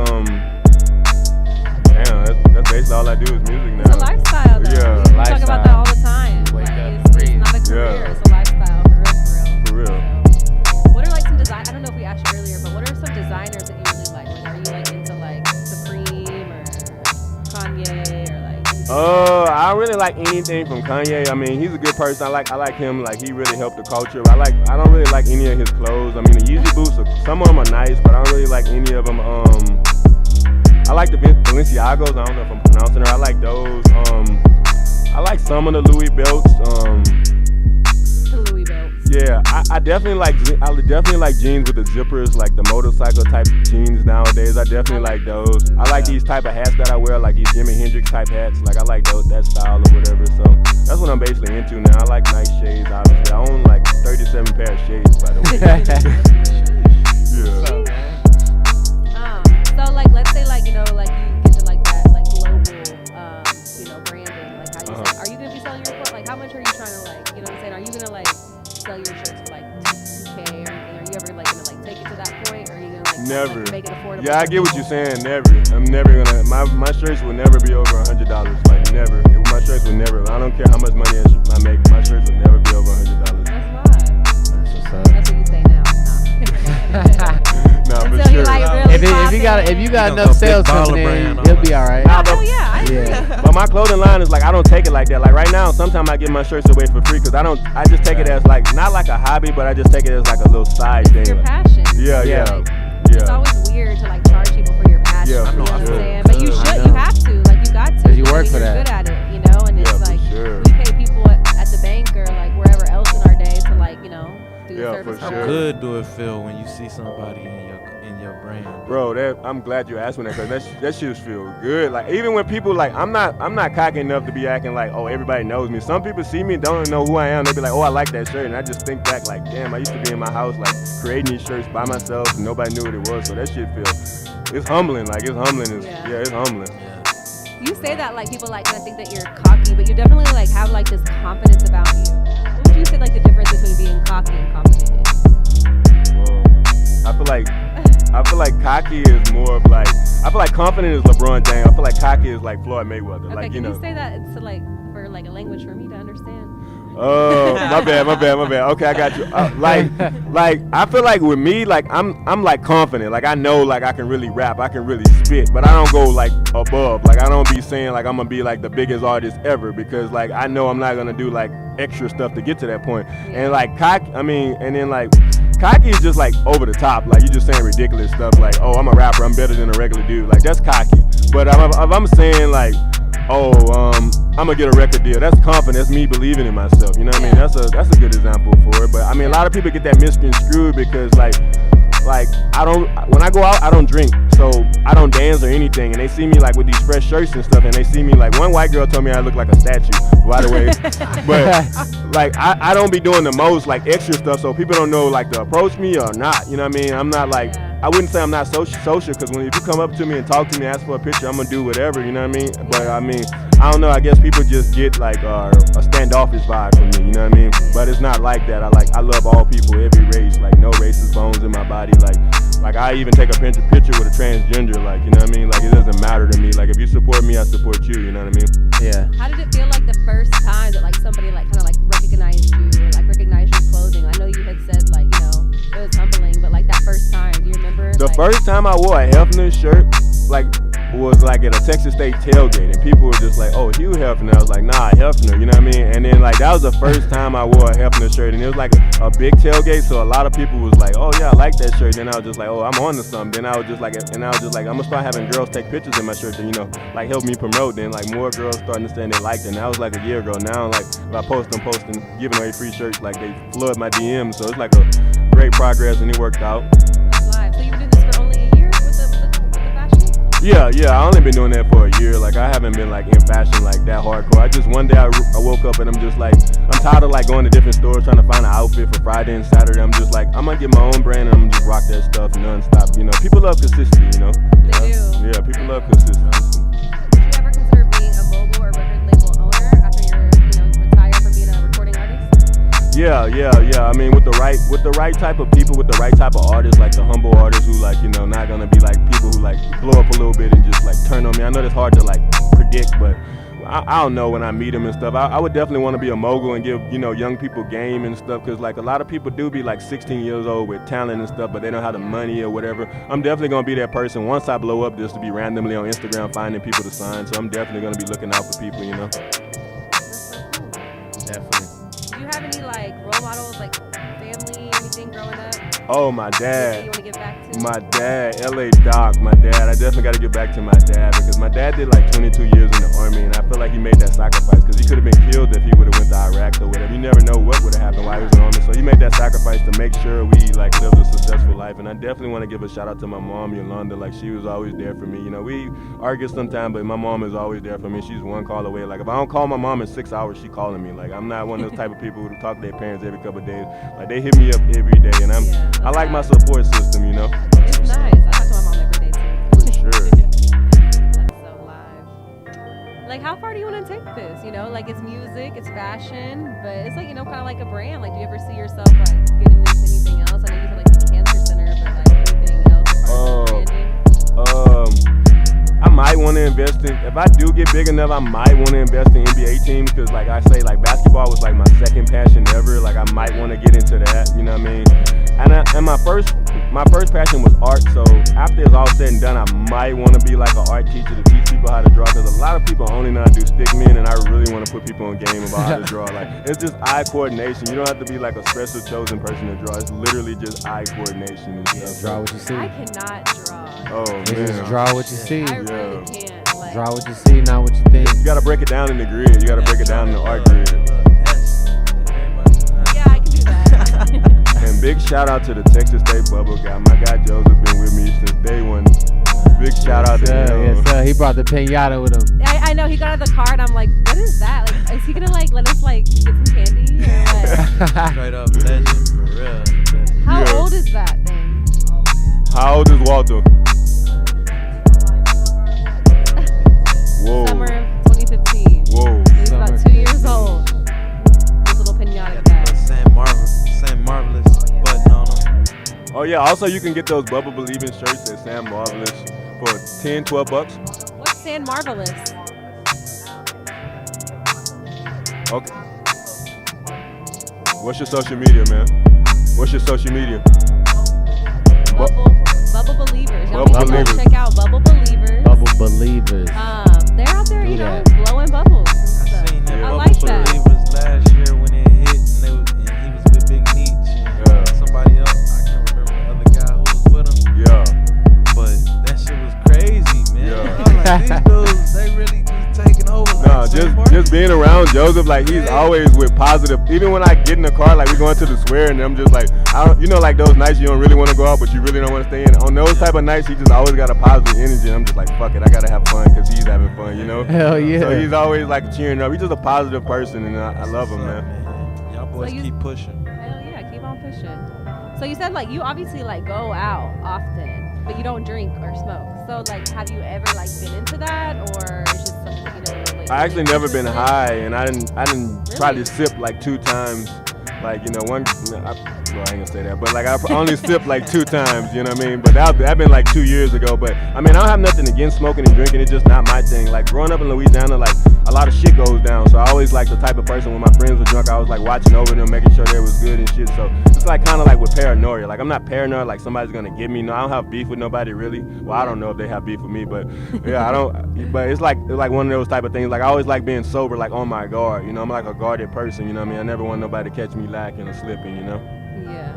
that's basically all I do is music now.
It's a lifestyle, though.
Yeah,
we
lifestyle.
talk about that all the time.
Wake
like,
up,
it's
breathe.
not a career,
Yeah.
it's a lifestyle, for real.
For real.
What are like some design? I don't know if we asked you earlier, but what are some designers that you really like? Like, are you like into like Supreme or Kanye or like?
I don't really like anything from Kanye. I mean, he's a good person. I like him. Like he really helped the culture. I don't really like any of his clothes. I mean, the Yeezy boots, some of them are nice, but I don't really like any of them. I like the Balenciagos. I don't know if I'm pronouncing it. I like those. I like some of the Louis belts.
The Louis belts.
Yeah, I definitely like jeans with the zippers, like the motorcycle type jeans nowadays. I definitely like those. I like these type of hats that I wear, like these Jimi Hendrix type hats. Like I like that style or whatever. So that's what I'm basically into now. I like nice shades, obviously. I own like 37 pair of shades, by the way. Yeah.
So like, let's say like, you know, like you get to like that like global, you know, branding. Like how you say, are you gonna be selling your clothes? Like how much are you trying to like, you know what I'm saying? Are you gonna like sell your shirts for like 2K or anything? Are you ever like gonna like take it to that point? Or are you gonna like
Never.
Like, make it affordable?
Yeah, I get what you're saying. Never. I'm never gonna. My shirts will never be over $100. Like never. My shirts will never. I don't care how much money I make. My shirts will never be over $100.
That's fine.
That's what's up.
That's what you say now.
No, for
Until
sure.
you like really
If you got
You know,
enough
the big
sales
baller
coming in,
brand on
he'll
it.
be all right.
Oh yeah, I agree.
Yeah.
But my clothing line is like I don't take it like that. Like right now, sometimes I give my shirts away for free because I just take it as like not like a hobby, but I just take it as like a little side thing.
Your
Like,
passion.
yeah.
It's always weird to like charge people for your passion.
Yeah,
you know
for
what I'm
sure.
saying? But you
I
should.
know.
You have to. Like you got to.
'Cause you work
I mean,
for
you're
that.
good at it, you know. And
Yeah,
it's
for
like
sure.
we pay people at the bank or like wherever else in our day to like, you know, do
Yeah,
service.
for
How
sure.
good do it feel when you see somebody in your brand?
Bro, I'm glad you asked me that because that shit feel good. Like even when people like I'm not cocky enough to be acting like, oh, everybody knows me. Some people see me, don't know who I am. They be like, oh, I like that shirt, and I just think back like, damn, I used to be in my house like creating these shirts by myself, and nobody knew what it was. So that shit it's humbling. Like it's humbling.
Yeah.
It's humbling.
You say that like people like kind of think that you're cocky, but you definitely like have like this confidence about you. What would you say like the difference between being cocky and confident is?
Well, I feel like cocky is more of like I feel like confident is LeBron James. I feel like cocky is like Floyd Mayweather.
Okay,
like
can
you know.
you say that to like for like a language for me to understand?
Oh, my bad. Okay, I got you. Like I feel like with me, like I'm like confident. Like I know, like I can really rap, I can really spit, but I don't go like above. Like I don't be saying like I'm gonna be like the biggest artist ever because like I know I'm not gonna do like extra stuff to get to that point. And like cocky is just like over the top. Like you just saying ridiculous stuff. Like oh, I'm a rapper, I'm better than a regular dude. Like that's cocky. But if I'm saying like I'm gonna get a record deal. That's confident. That's me believing in myself. You know what I mean? That's a good example for it. But I mean, a lot of people get that misconstrued because like when I go out, I don't drink, so I don't dance or anything. And they see me like with these fresh shirts and stuff, and they see me like one white girl told me I look like a statue. By the way, but like I don't be doing the most like extra stuff, so people don't know like to approach me or not. You know what I mean? I'm not like. I wouldn't say I'm not social because if you come up to me and talk to me, ask for a picture, I'm gonna do whatever, you know what I mean? But I mean, I don't know, I guess people just get like a standoffish vibe from me, you know what I mean? But it's not like that. I love all people, every race, like no racist bones in my body, like I even take a picture with a transgender, like, you know what I mean? Like it doesn't matter to me. Like if you support me, I support you, you know what I mean?
Yeah.
How did it feel like the first time that like somebody like kind of like recognized you or like recognized your clothing? I know you had said like, you know, it was humbling, but like that first time, do you remember?
The
like,
first time I wore a Hefner shirt, like, was like at a Texas State tailgate, and people were just like, "Oh, Hugh Hefner." I was like, "Nah, Hefner," you know what I mean? And then like that was the first time I wore a Hefner shirt, and it was like a big tailgate, so a lot of people was like, "Oh yeah, I like that shirt." Then I was just like, "Oh, I'm on to something." Then I was just like, I'm gonna start having girls take pictures in my shirt, and you know, like help me promote. Then like more girls starting to understand they liked it. And that was like a year ago. Now like if I post, I'm posting, giving away free shirts, like they flood my DMs, so it's like a great progress, and it worked out.
That's live. So you've been doing this for only a year with the fashion?
Yeah, I only been doing that for a year. Like I haven't been like in fashion like that hardcore. I just one day I woke up and I'm just like, I'm tired of like going to different stores trying to find an outfit for Friday and Saturday. I'm just like, I'm gonna get my own brand and I'm gonna just rock that stuff nonstop. You know, people love consistency. You know.
They do.
Yeah, people love consistency.
Would you ever consider being a mogul or record label owner after you're, you know, retired from being a recording artist?
Yeah. I mean, with the right type of people, with the right type of artists, like the humble artists who like, you know, not gonna be like people who like blow up a little bit and just like turn on me. I know that's hard to like predict, but I don't know when I meet them and stuff. I would definitely want to be a mogul and give, you know, young people game and stuff, because like a lot of people do be like 16 years old with talent and stuff, but they don't have the money or whatever. I'm definitely gonna be that person once I blow up, just to be randomly on Instagram finding people to sign. So I'm definitely gonna be looking out for people, you know.
Definitely.
Do you have any like role models, like family, anything growing up?
Oh, my
Anything
dad.
you want to give back to?
My dad, LA Doc, my dad. I definitely got to get back to my dad because my dad did like 22 years in the Army, and I feel like he made that sacrifice because he could have been killed if he would have went to Iraq or whatever. You never know what would have happened while he was in the army. So he made that sacrifice to make sure we like lived a successful life. And I definitely want to give a shout out to my mom, Yolanda. Like she was always there for me. You know, we argue sometimes, but my mom is always there for me. She's one call away. Like if I don't call my mom in 6 hours, she calling me. Like I'm not one of those type of people who talk to their parents every couple of days. Like they hit me up every day, and I like my support system. You know.
It's nice. I talk to my mom every day too.
For sure.
That's so live. Like, how far do you want to take this? You know, like it's music, it's fashion, but it's like, you know, kind of like a brand. Like, do you ever see yourself like getting into anything else? I know you said like the cancer center, but like anything else as far as branding?
I might want to invest in, if I do get big enough, I might want to invest in NBA teams because like I say, like basketball was like my second passion ever. Like I might want to get into that, you know what I mean? And my first passion was art, so after it's all said and done, I might want to be like an art teacher to teach people how to draw because a lot of people only know how to do stick men, and I really want to put people on game about how to draw. Like it's just eye coordination. You don't have to be like a special chosen person to draw. It's literally just eye coordination and stuff.
Draw what you see.
I cannot draw.
Oh man.
Just draw what you see.
I really can't. Like,
Draw what you see, not what you think.
You gotta break it down in the grid. You gotta break it down in the art grid.
yeah, I can do that.
And big shout out to the Texas State Bubble guy. My guy Joseph been with me since day one. Big shout out to him.
Yes, sir. He brought the pinata with him.
I know he got out of the car and I'm like, what is that? Like, is he gonna like let us like get some candy or what?
Straight up legend, for real.
How
Yeah.
old is that thing?
How old is Walter? Whoa.
Summer of 2015.
Whoa.
So he's
Summer.
about 2 years old. This little pinata
Got
guy.
the Sam Marvelous button on them.
Oh yeah, also you can get those Bubble Believing shirts at Sam Marvelous for $10-12.
What's San Marvelous?
Okay. What's your social media, man? What's your social media?
Bubble Believers. Y'all
Bubble
need to go
Believers.
check out Bubble Believers.
Bubble believers.
They're out there,
Do
you know,
that.
blowing bubbles and
I
stuff.
seen that
I
Bubble
like that.
Believers last year when it hit, and he was with Big Meech and
Yeah.
somebody else. I can't remember the other guy who was with him,
Yeah.
but that shit was crazy, man.
Yeah.
I was like, these dudes, they really just taking over. Like,
No,
Sam
just being around Joseph, like he's always with positive. Even when I get in the car, like we going to the swear, and I'm just like, I don't, you know, like those nights you don't really want to go out, but you really don't want to stay in. On those type of nights, he just always got a positive energy. And I'm just like, fuck it, I gotta have fun because he's having fun, you know.
Hell yeah.
So he's always like cheering up. He's just a positive person, and I love him,
What's up,
man.
Y'all boys
you-
keep pushing.
Hell yeah, keep on pushing. So you said like you obviously like go out often, but you don't drink or smoke. So like, have you ever like been into that, or it's just something you know? Like,
I actually never been
interested?
high, and I didn't try
Really?
to sip like 2 times. Like, you know, well, I ain't gonna say that, but like I only sipped like 2 times, you know what I mean? But that been like 2 years ago. But I mean, I don't have nothing against smoking and drinking. It's just not my thing. Like growing up in Louisiana, like a lot of shit goes down. So I always like the type of person when my friends were drunk, I was like watching over them, making sure they was good and shit. So it's like kind of like with paranoia. Like I'm not paranoid like somebody's gonna get me. No, I don't have beef with nobody really. Well, I don't know if they have beef with me, but yeah, I don't. But it's like one of those type of things. Like I always like being sober, like on my guard. You know, I'm like a guarded person. You know what I mean? I never want nobody to catch me lacking or slipping. You know.
Yeah.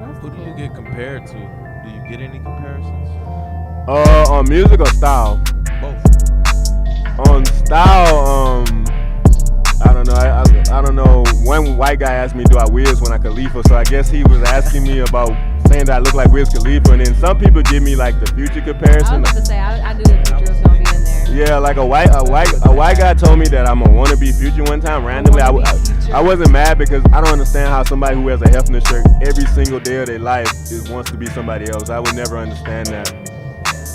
That's
Who do you
cool.
get compared to? Do you get any comparisons?
On music or style?
Both.
On style, I don't know. I don't know. One white guy asked me, do I Wiz when I Khalifa? So I guess he was asking me about saying that I look like Wiz Khalifa. And then some people give me like the Future
I was
comparison.
about to say I knew the Future was gonna be in there.
Yeah, like a white guy told me that I'm a wannabe Future one time randomly. I wasn't mad because I don't understand how somebody who wears a Hefner shirt every single day of their life wants to be somebody else. I would never understand that.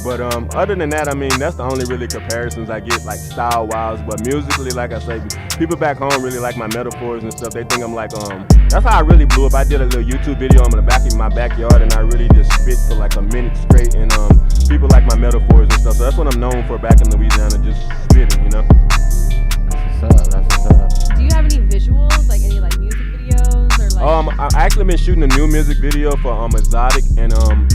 But other than that, I mean, that's the only really comparisons I get, like style-wise. But musically, like I say, people back home really like my metaphors and stuff. They think I'm like, that's how I really blew up. I did a little YouTube video in the back of my backyard, and I really just spit for like a minute straight. And people like my metaphors and stuff. So that's what I'm known for back in Louisiana, just spitting, you know.
That's what's up. That's what's up.
Do you have any visuals, like any like music videos or like?
I actually been shooting a new music video for Exotic, and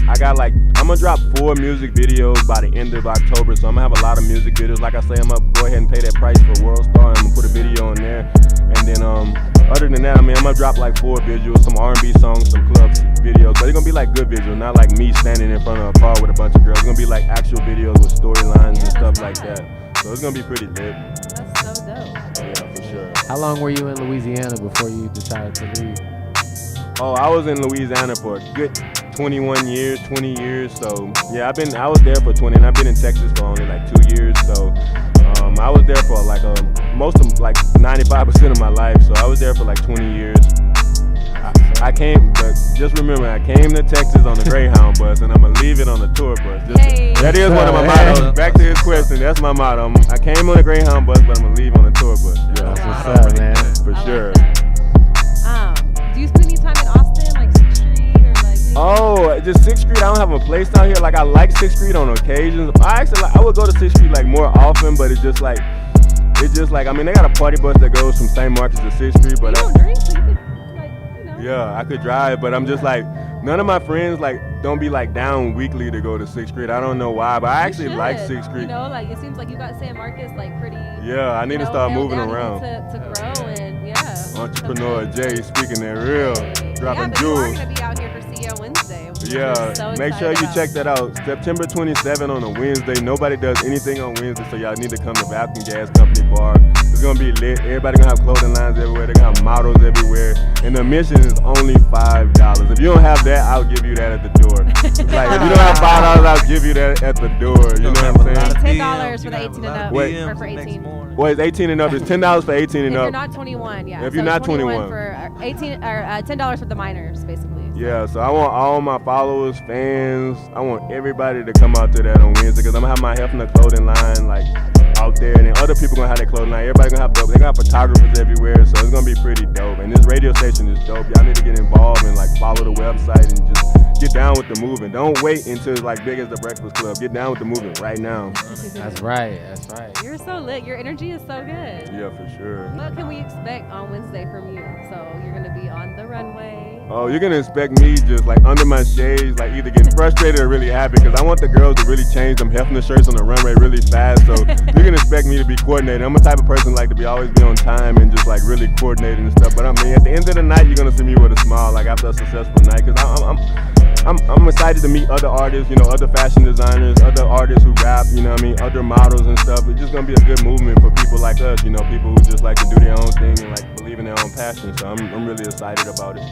I got like I'm gonna drop 4 music videos by the end of October. So I'm gonna have a lot of music videos. Like I say, I'm gonna go ahead and pay that price for World Star, and I'm gonna put a video on there. And then other than that, I mean, I'm gonna drop like 4 visuals, some R&B songs, some club videos, but it's gonna be like good visuals, not like me standing in front of a car with a bunch of girls. It's gonna be like actual videos with storylines and stuff like that. So it's gonna be pretty lit.
That's
How long were you in Louisiana before you decided to leave?
Oh, I was in Louisiana for a good 21 years, 20 years. So yeah, I was there for 20, and I've been in Texas for only like 2 years. So I was there for like most of like 95% of my life. So I was there for like 20 years. I came, but just remember, I came to Texas on the Greyhound bus, and I'm gonna leave it on the tour bus. That is one of my mottos. Back to his question, that's my motto. I came on the Greyhound bus, but I'm gonna leave on the tour bus.
Yeah, that's what's up, man.
For sure.
Do you spend any time in Austin, like 6th Street or like?
Oh, just 6th Street. I don't have a place down here. Like I like 6th Street on occasions. I would go to 6th Street like more often, but it's just like I mean, they got a party bus that goes from St. Marcus to 6th Street, but
you don't drink, so you could like, you know.
Yeah, I could drive, but I'm just like, none of my friends like don't be like down weekly to go to 6th Street. I don't know why, but I actually like 6th Street.
You know, like it seems like you got San Marcos like pretty.
Yeah, I need to start moving
down
around.
To grow and yeah.
Entrepreneur Jay speaking that real, dropping
but
jewels.
You are gonna be out here for CEO Wednesday.
Yeah,
so
make sure you
about.
check that out. September 27 on a Wednesday. Nobody does anything on Wednesday, so y'all need to come to Falcon Gas Company Bar. It's gonna be lit. Everybody gonna have clothing lines everywhere. They're gonna have models everywhere. And the admission is only $5. If you don't have that, I'll give you that at the door. Like if you don't have $5, I'll give you that at the door. You know what I'm saying?
$10 for the 18 and up. Or for 18.
Well, it's 18 and up. It's $10 for 18 and
if
up.
you're not 21, yeah.
If you're not 21.
For 18 or $10 for the minors, basically.
Yeah, so I want all my followers, fans, I want everybody to come out to that on Wednesday because I'm gonna have my Hefner clothing line like out there, and then other people gonna have their clothing line. Everybody gonna have dope. They gonna have photographers everywhere, so it's gonna be pretty dope. And this radio station is dope. Y'all need to get involved and like follow the website and just get down with the movement. Don't wait until it's like big as the Breakfast Club. Get down with the movement right now.
That's right. That's right.
You're so lit. Your energy is so good.
Yeah, for sure.
What can we expect on Wednesday from you? So you're gonna be on the runway.
Oh, you're gonna expect me just like under my shades, like either getting frustrated or really happy because I want the girls to really change them Hefner shirts on the runway really fast. So you're gonna expect me to be coordinated. I'm a type of person like to be always be on time and just like really coordinating and stuff. But I mean, at the end of the night, you're gonna see me with a smile, like after a successful night, because I'm excited to meet other artists, you know, other fashion designers, other artists who rap, you know what I mean, other models and stuff. It's just gonna be a good movement for people like us, you know, people who just like to do their own thing and like believe in their own passion. So I'm really excited about it.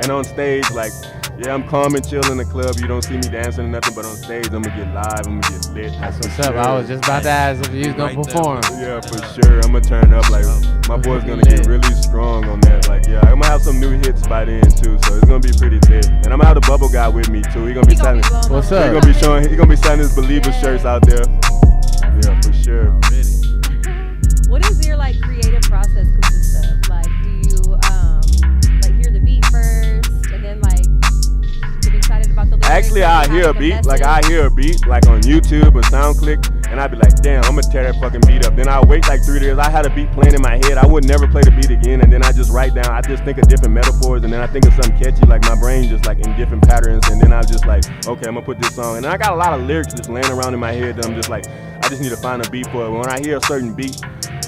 And on stage, like, yeah, I'm calm and chill in the club. You don't see me dancing or nothing, but on stage, I'm gonna get live, I'm gonna get lit.
That's what's up. I was just about to ask if you was gonna perform.
Yeah, for sure. I'm gonna turn up. Like, my boy's gonna get really strong on that. Like, yeah, I'm gonna have some new hits by then too, so it's gonna be pretty lit. And I'm gonna have the Bubble Guy with me too. He gonna be selling.
What's up?
He gonna be selling his Believer shirts out there. Yeah, for sure.
What is your like creative process consist of? Like, do you like hear the beat first and then like get excited about the lyrics?
Actually, I hear a beat. Like I hear a beat like on YouTube or SoundClick, and I'd be like, damn, I'm gonna tear that fucking beat up. Then I'll wait like 3 days. I had a beat playing in my head. I would never play the beat again, and then I just write down. I just think of different metaphors, and then I think of something catchy. Like my brain just like in different patterns, and then I just like, okay, I'm gonna put this song. And I got a lot of lyrics just laying around in my head that I'm just like, I just need to find a beat for it. When I hear a certain beat,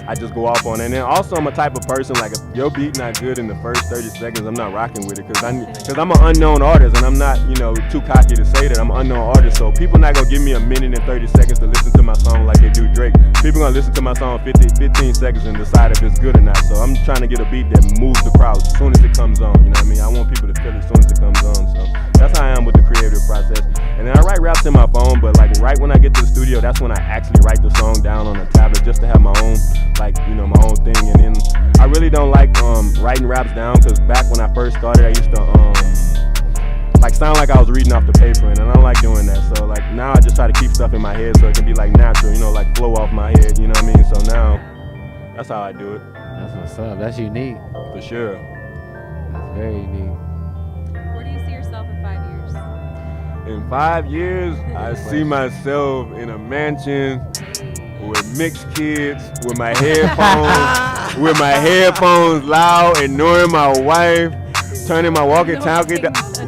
I just go off on it. And then also I'm a type of person, like if your beat not good in the first 30 seconds, I'm not rocking with it because I'm an unknown artist, and I'm not, you know, too cocky to say that I'm an unknown artist. So people not gonna give me a minute and 30 seconds to listen to my song like they do Drake. People gonna listen to my song 15 seconds and decide if it's good or not. So I'm trying to get a beat that moves the crowd as soon as it comes on. You know what I mean? I want people to feel it as soon as it comes on. So that's how I am with the creative process. And then I write raps in my phone, but like right when I get to the studio, that's when I actually write the song down on a tablet just to have my own, like, you know, my own thing. And then I really don't like writing raps down because back when I first started, I used to like sound like I was reading off the paper, and I don't like doing that. So like now I just try to keep stuff in my head so it can be like natural, you know, like flow off my head, you know what I mean? So now that's how I do it.
That's what's up. That's unique.
For sure.
That's very unique.
Where do you see yourself in 5 years?
In 5 years, I see myself in a mansion with mixed kids, with my headphones loud, ignoring my wife, turning my walkie-talkie.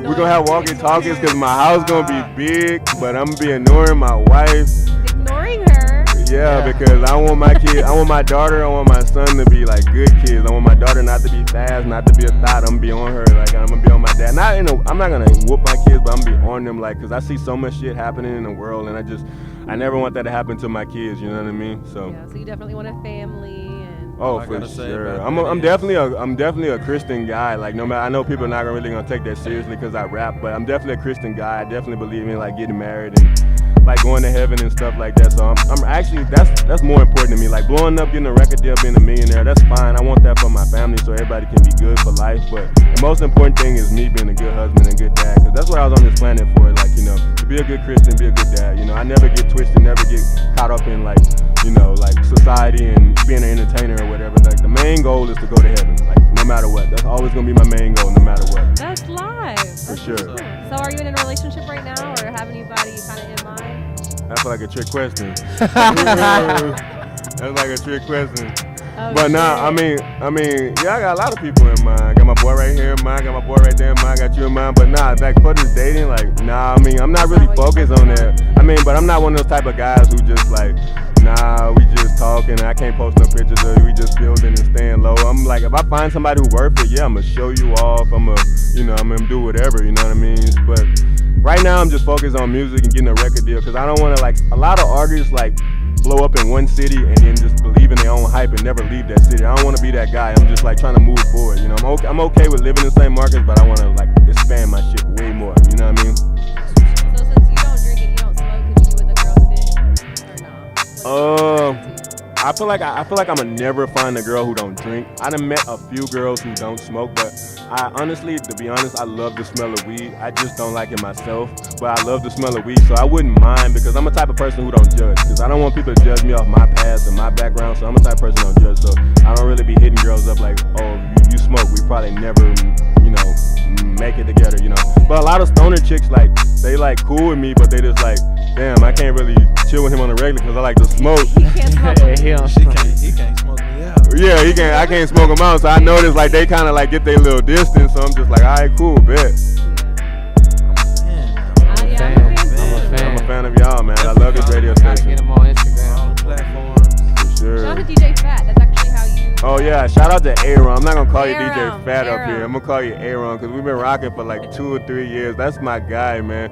We're gonna have walkie-talkies because my house gonna be big, but I'm gonna be ignoring my wife.
Ignoring her?
Yeah, because I want my kids, I want my daughter, I want my son to be like good kids. I want my daughter not to be fast, not to be a thought. I'm gonna be on her, like I'm gonna be on my dad. I'm not gonna whoop my kids, but I'm gonna be on them, like, cause I see so much shit happening in the world, and I never want that to happen to my kids. You know what I mean? So.
Yeah. So you definitely want a family and.
Oh,
I
for
gotta say
sure.
about
I'm
that
definitely a Christian guy. Like, no matter, I know people are not really gonna take that seriously because I rap, but I'm definitely a Christian guy. I definitely believe in like getting married and like going to heaven and stuff like that. So I'm actually that's more important to me. Like blowing up, getting a record deal, being a millionaire, that's fine. I want that for my family so everybody can be good for life. But the most important thing is me being a good husband and good dad, because that's what I was on this planet for. Like, you know, to be a good Christian, be a good dad. You know, I never get twisted, never get caught up in like, you know, like society and being an entertainer or whatever. Like the main goal is to go to heaven, like no matter what. That's always gonna be my main goal, no matter what.
That's live.
For sure.
So are you in a relationship right now, or have anybody kind of in mind?
That's like a trick question. That's like a trick question.
Oh,
but nah, I mean, yeah, I got a lot of people in mind. I got my boy right here in mind, got my boy right there in mind, got you in mind. But nah, like for this dating, like, nah, I mean, I'm not really focused on that. I mean, but I'm not one of those type of guys who just like, nah, we just talking, I can't post no pictures of we just building and staying low. I'm like, if I find somebody who worth it, yeah, I'm gonna show you off. I'm gonna do whatever, you know what I mean? But right now, I'm just focused on music and getting a record deal, because I don't want to, like, a lot of artists, like, blow up in one city and then just believe in their own hype and never leave that city. I don't want to be that guy. I'm just, like, trying to move forward, you know? I'm okay with living in the same markets, but I want to, like, expand my shit way more, you know what I mean?
So since you don't drink and you don't smoke, could you be with a girl who did, or no?
I feel like I'm gonna never find a girl who don't drink. I done met a few girls who don't smoke, but I honestly, to be honest, I love the smell of weed. I just don't like it myself, but I love the smell of weed, so I wouldn't mind, because I'm a type of person who don't judge, because I don't want people to judge me off my past and my background, so I'm a type of person who don't judge, so I don't really be hitting girls up like, oh, you smoke, we probably never, you know, make it together, you know. But a lot of stoner chicks, like, they like cool with me, but they just like, damn, I can't really chill with him on the regular because I like to smoke.
He can't smoke.
He can't smoke me out.
Yeah, I can't smoke him out, so I notice like they kind of like get their little distance, so I'm just like, all right, cool, bet. I'm a fan of y'all, man. I love this radio station.
Get him on Instagram.
All the platforms.
For sure.
Shout out to DJ Fat. That's actually how you.
Oh yeah, shout out to Aaron. I'm not gonna call you DJ
Aaron,
Fat up
Aaron.
here. I'm gonna call you Aaron, because we've been rocking for like 2 or 3 years. That's my guy, man.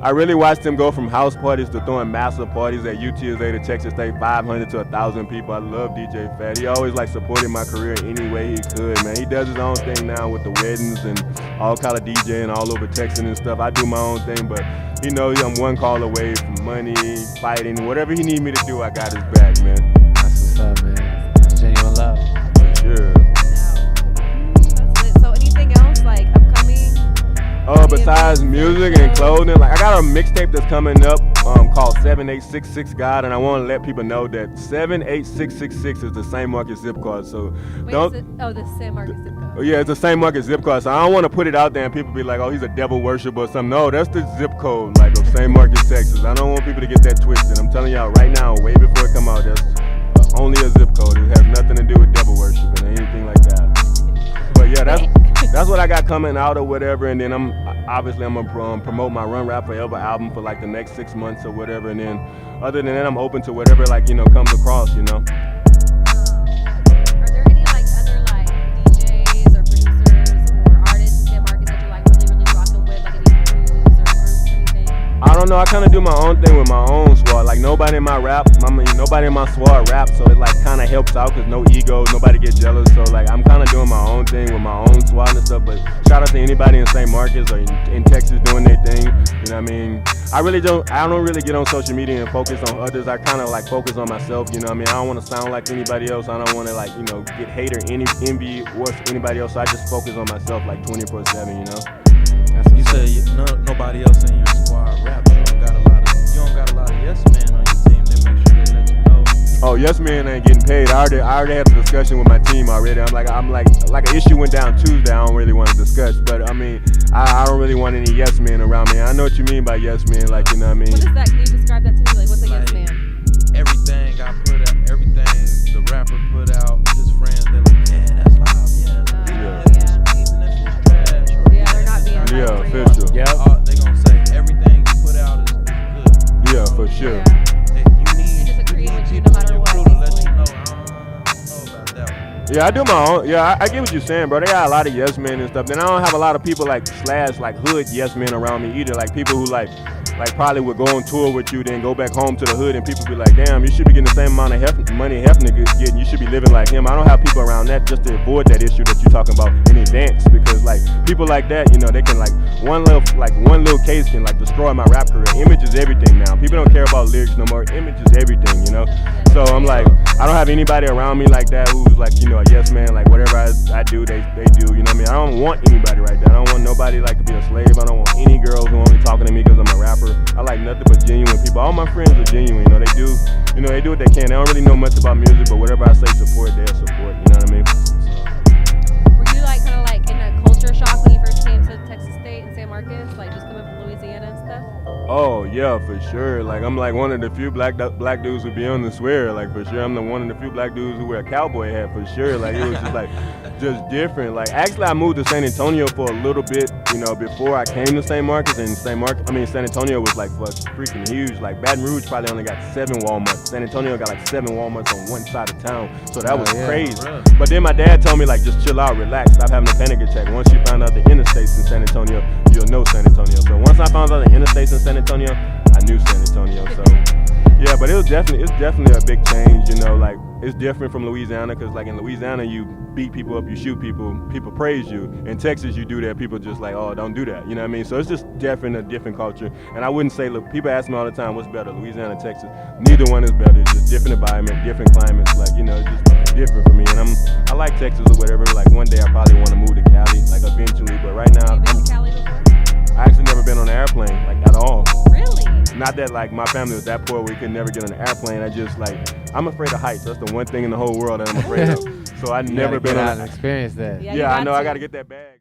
I really watched him go from house parties to throwing massive parties at UTSA to Texas State, 500 to 1,000 people. I love DJ Fat. He always like supported my career in any way he could, man. He does his own thing now with the weddings and all kind of DJing all over Texas and stuff. I do my own thing, but he knows I'm one call away from money, fighting, whatever he need me to do, I got his back, man.
That's what's up, man. That's genuine love.
For sure.
That's lit. So anything else like upcoming?
Besides music and clothing, like I got a mixtape that's coming up called 7866 God, and I want to let people know that 78666 is the same market zip code. So
Wait,
don't.
the San Marcos zip code.
Oh, yeah, it's the same market zip code. So I don't want to put it out there and people be like, oh, he's a devil worshiper or something. No, that's the zip code, like of St. Marcus, Texas. I don't want people to get that twisted. I'm telling y'all right now, way before it come out, that's only a zip code. It has nothing to do with devil worship and anything like that. But yeah, that's what I got coming out or whatever, and then I'm gonna promote my Run Rap Forever album for like the next 6 months or whatever, and then other than that, I'm open to whatever, like, you know, comes across, you know.
Are there any like other like DJs or producers or artists in San Marcos that you're like really rocking with, like any crews or groups, anything?
I don't know, I kind of do my own thing with my own squad. Like nobody in my nobody in my squad rap, so it like kind of helps out because no ego, nobody get jealous. So like I'm kind of doing my own thing with my own squad and stuff. But shout out to anybody in St. Marcos or in Texas doing their thing. You know what I mean? I don't really get on social media and focus on others. I kind of like focus on myself. You know what I mean? I don't want to sound like anybody else. I don't want to like, you know, get hate or envy or anybody else. So I just focus on myself like 24/7. You know?
You say nobody else in your squad rap. You don't got a lot of yes men on your team. They make sure they let you know.
Oh, yes man ain't getting paid. I already had a discussion with my team already. I'm like an issue went down Tuesday. I don't really want to discuss, but I mean, I don't really want any yes men around me. I know what you mean by yes men, like, you know what I mean?
What is that? Can you describe that to me? Like, what's a yes man?
Everything I put out, everything the rapper put out, his friends, they're like, yeah, that's live, yeah. Even if it's trash or
they're not being
yeah, official.
Yep.
They gonna say everything you put out is good.
Yeah, for sure.
Yeah.
You need
They just agree with you
people
no matter
in your
what,
crew to let
basically.
you know. I don't know about that one.
Yeah, I do my own. Yeah, I get what you're saying, bro. They got a lot of yes men and stuff. Then I don't have a lot of people like hood yes men around me either. Like people who like like probably would go on tour with you, then go back home to the hood, and people be like, damn, you should be getting the same amount of money Hefner getting. You should be living like him. I don't have people around that just to avoid that issue that you're talking about in advance, because like people like that, you know, they can like one little case can like destroy my rap career. Image is everything now. People don't care about lyrics no more. Image is everything, you know. So I'm like, I don't have anybody around me like that who's like, you know, a yes man. Like whatever I do, they do. You know what I mean? I don't want anybody right there. I don't want nobody like to be a slave. I don't want any girls who only talking to me because I'm a rapper. I like nothing but genuine people. All my friends are genuine. You know, they do. You know, they do what they can. They don't really know much about music, but whatever I say support, they'll support. You know what I mean?
Were you like kind of like in a culture shock when you first came to Texas State and San Marcos, like just coming from Louisiana and stuff?
Oh yeah, for sure. Like I'm like one of the few black dudes who be on the swear. Like for sure, I'm the one of the few black dudes who wear a cowboy hat for sure. Like it was just like just different. Like actually, I moved to San Antonio for a little bit, you know, before I came to St. Marcos. And San Antonio was like freaking huge. Like Baton Rouge probably only got 7 Walmarts. San Antonio got like 7 Walmarts on one side of town. So that was crazy. But then my dad told me like just chill out, relax, stop having a panic attack. Once you find out the interstates in San Antonio, you'll know San Antonio. So once I found out the interstates in San Antonio, I knew San Antonio. So yeah, but it's definitely a big change, you know. Like it's different from Louisiana, because like in Louisiana you beat people up, you shoot people, people praise you. In Texas you do that, people just like, oh, don't do that, you know what I mean? So it's just a different culture. And I wouldn't say, look, people ask me all the time, what's better, Louisiana, Texas? Neither one is better. It's just different environment, different climates, like, you know, it's just different for me. And I like Texas or whatever. Like one day I probably want to move to Cali, like eventually, but right now
Have you been to Cali before?
I actually never been on an airplane, like at all.
Really?
Not that like my family was that poor we could never get on an airplane. I just like, I'm afraid of heights. That's the one thing in the whole world that I'm afraid of. So I never been on
and experience that.
Yeah, I know. I got to get that bag.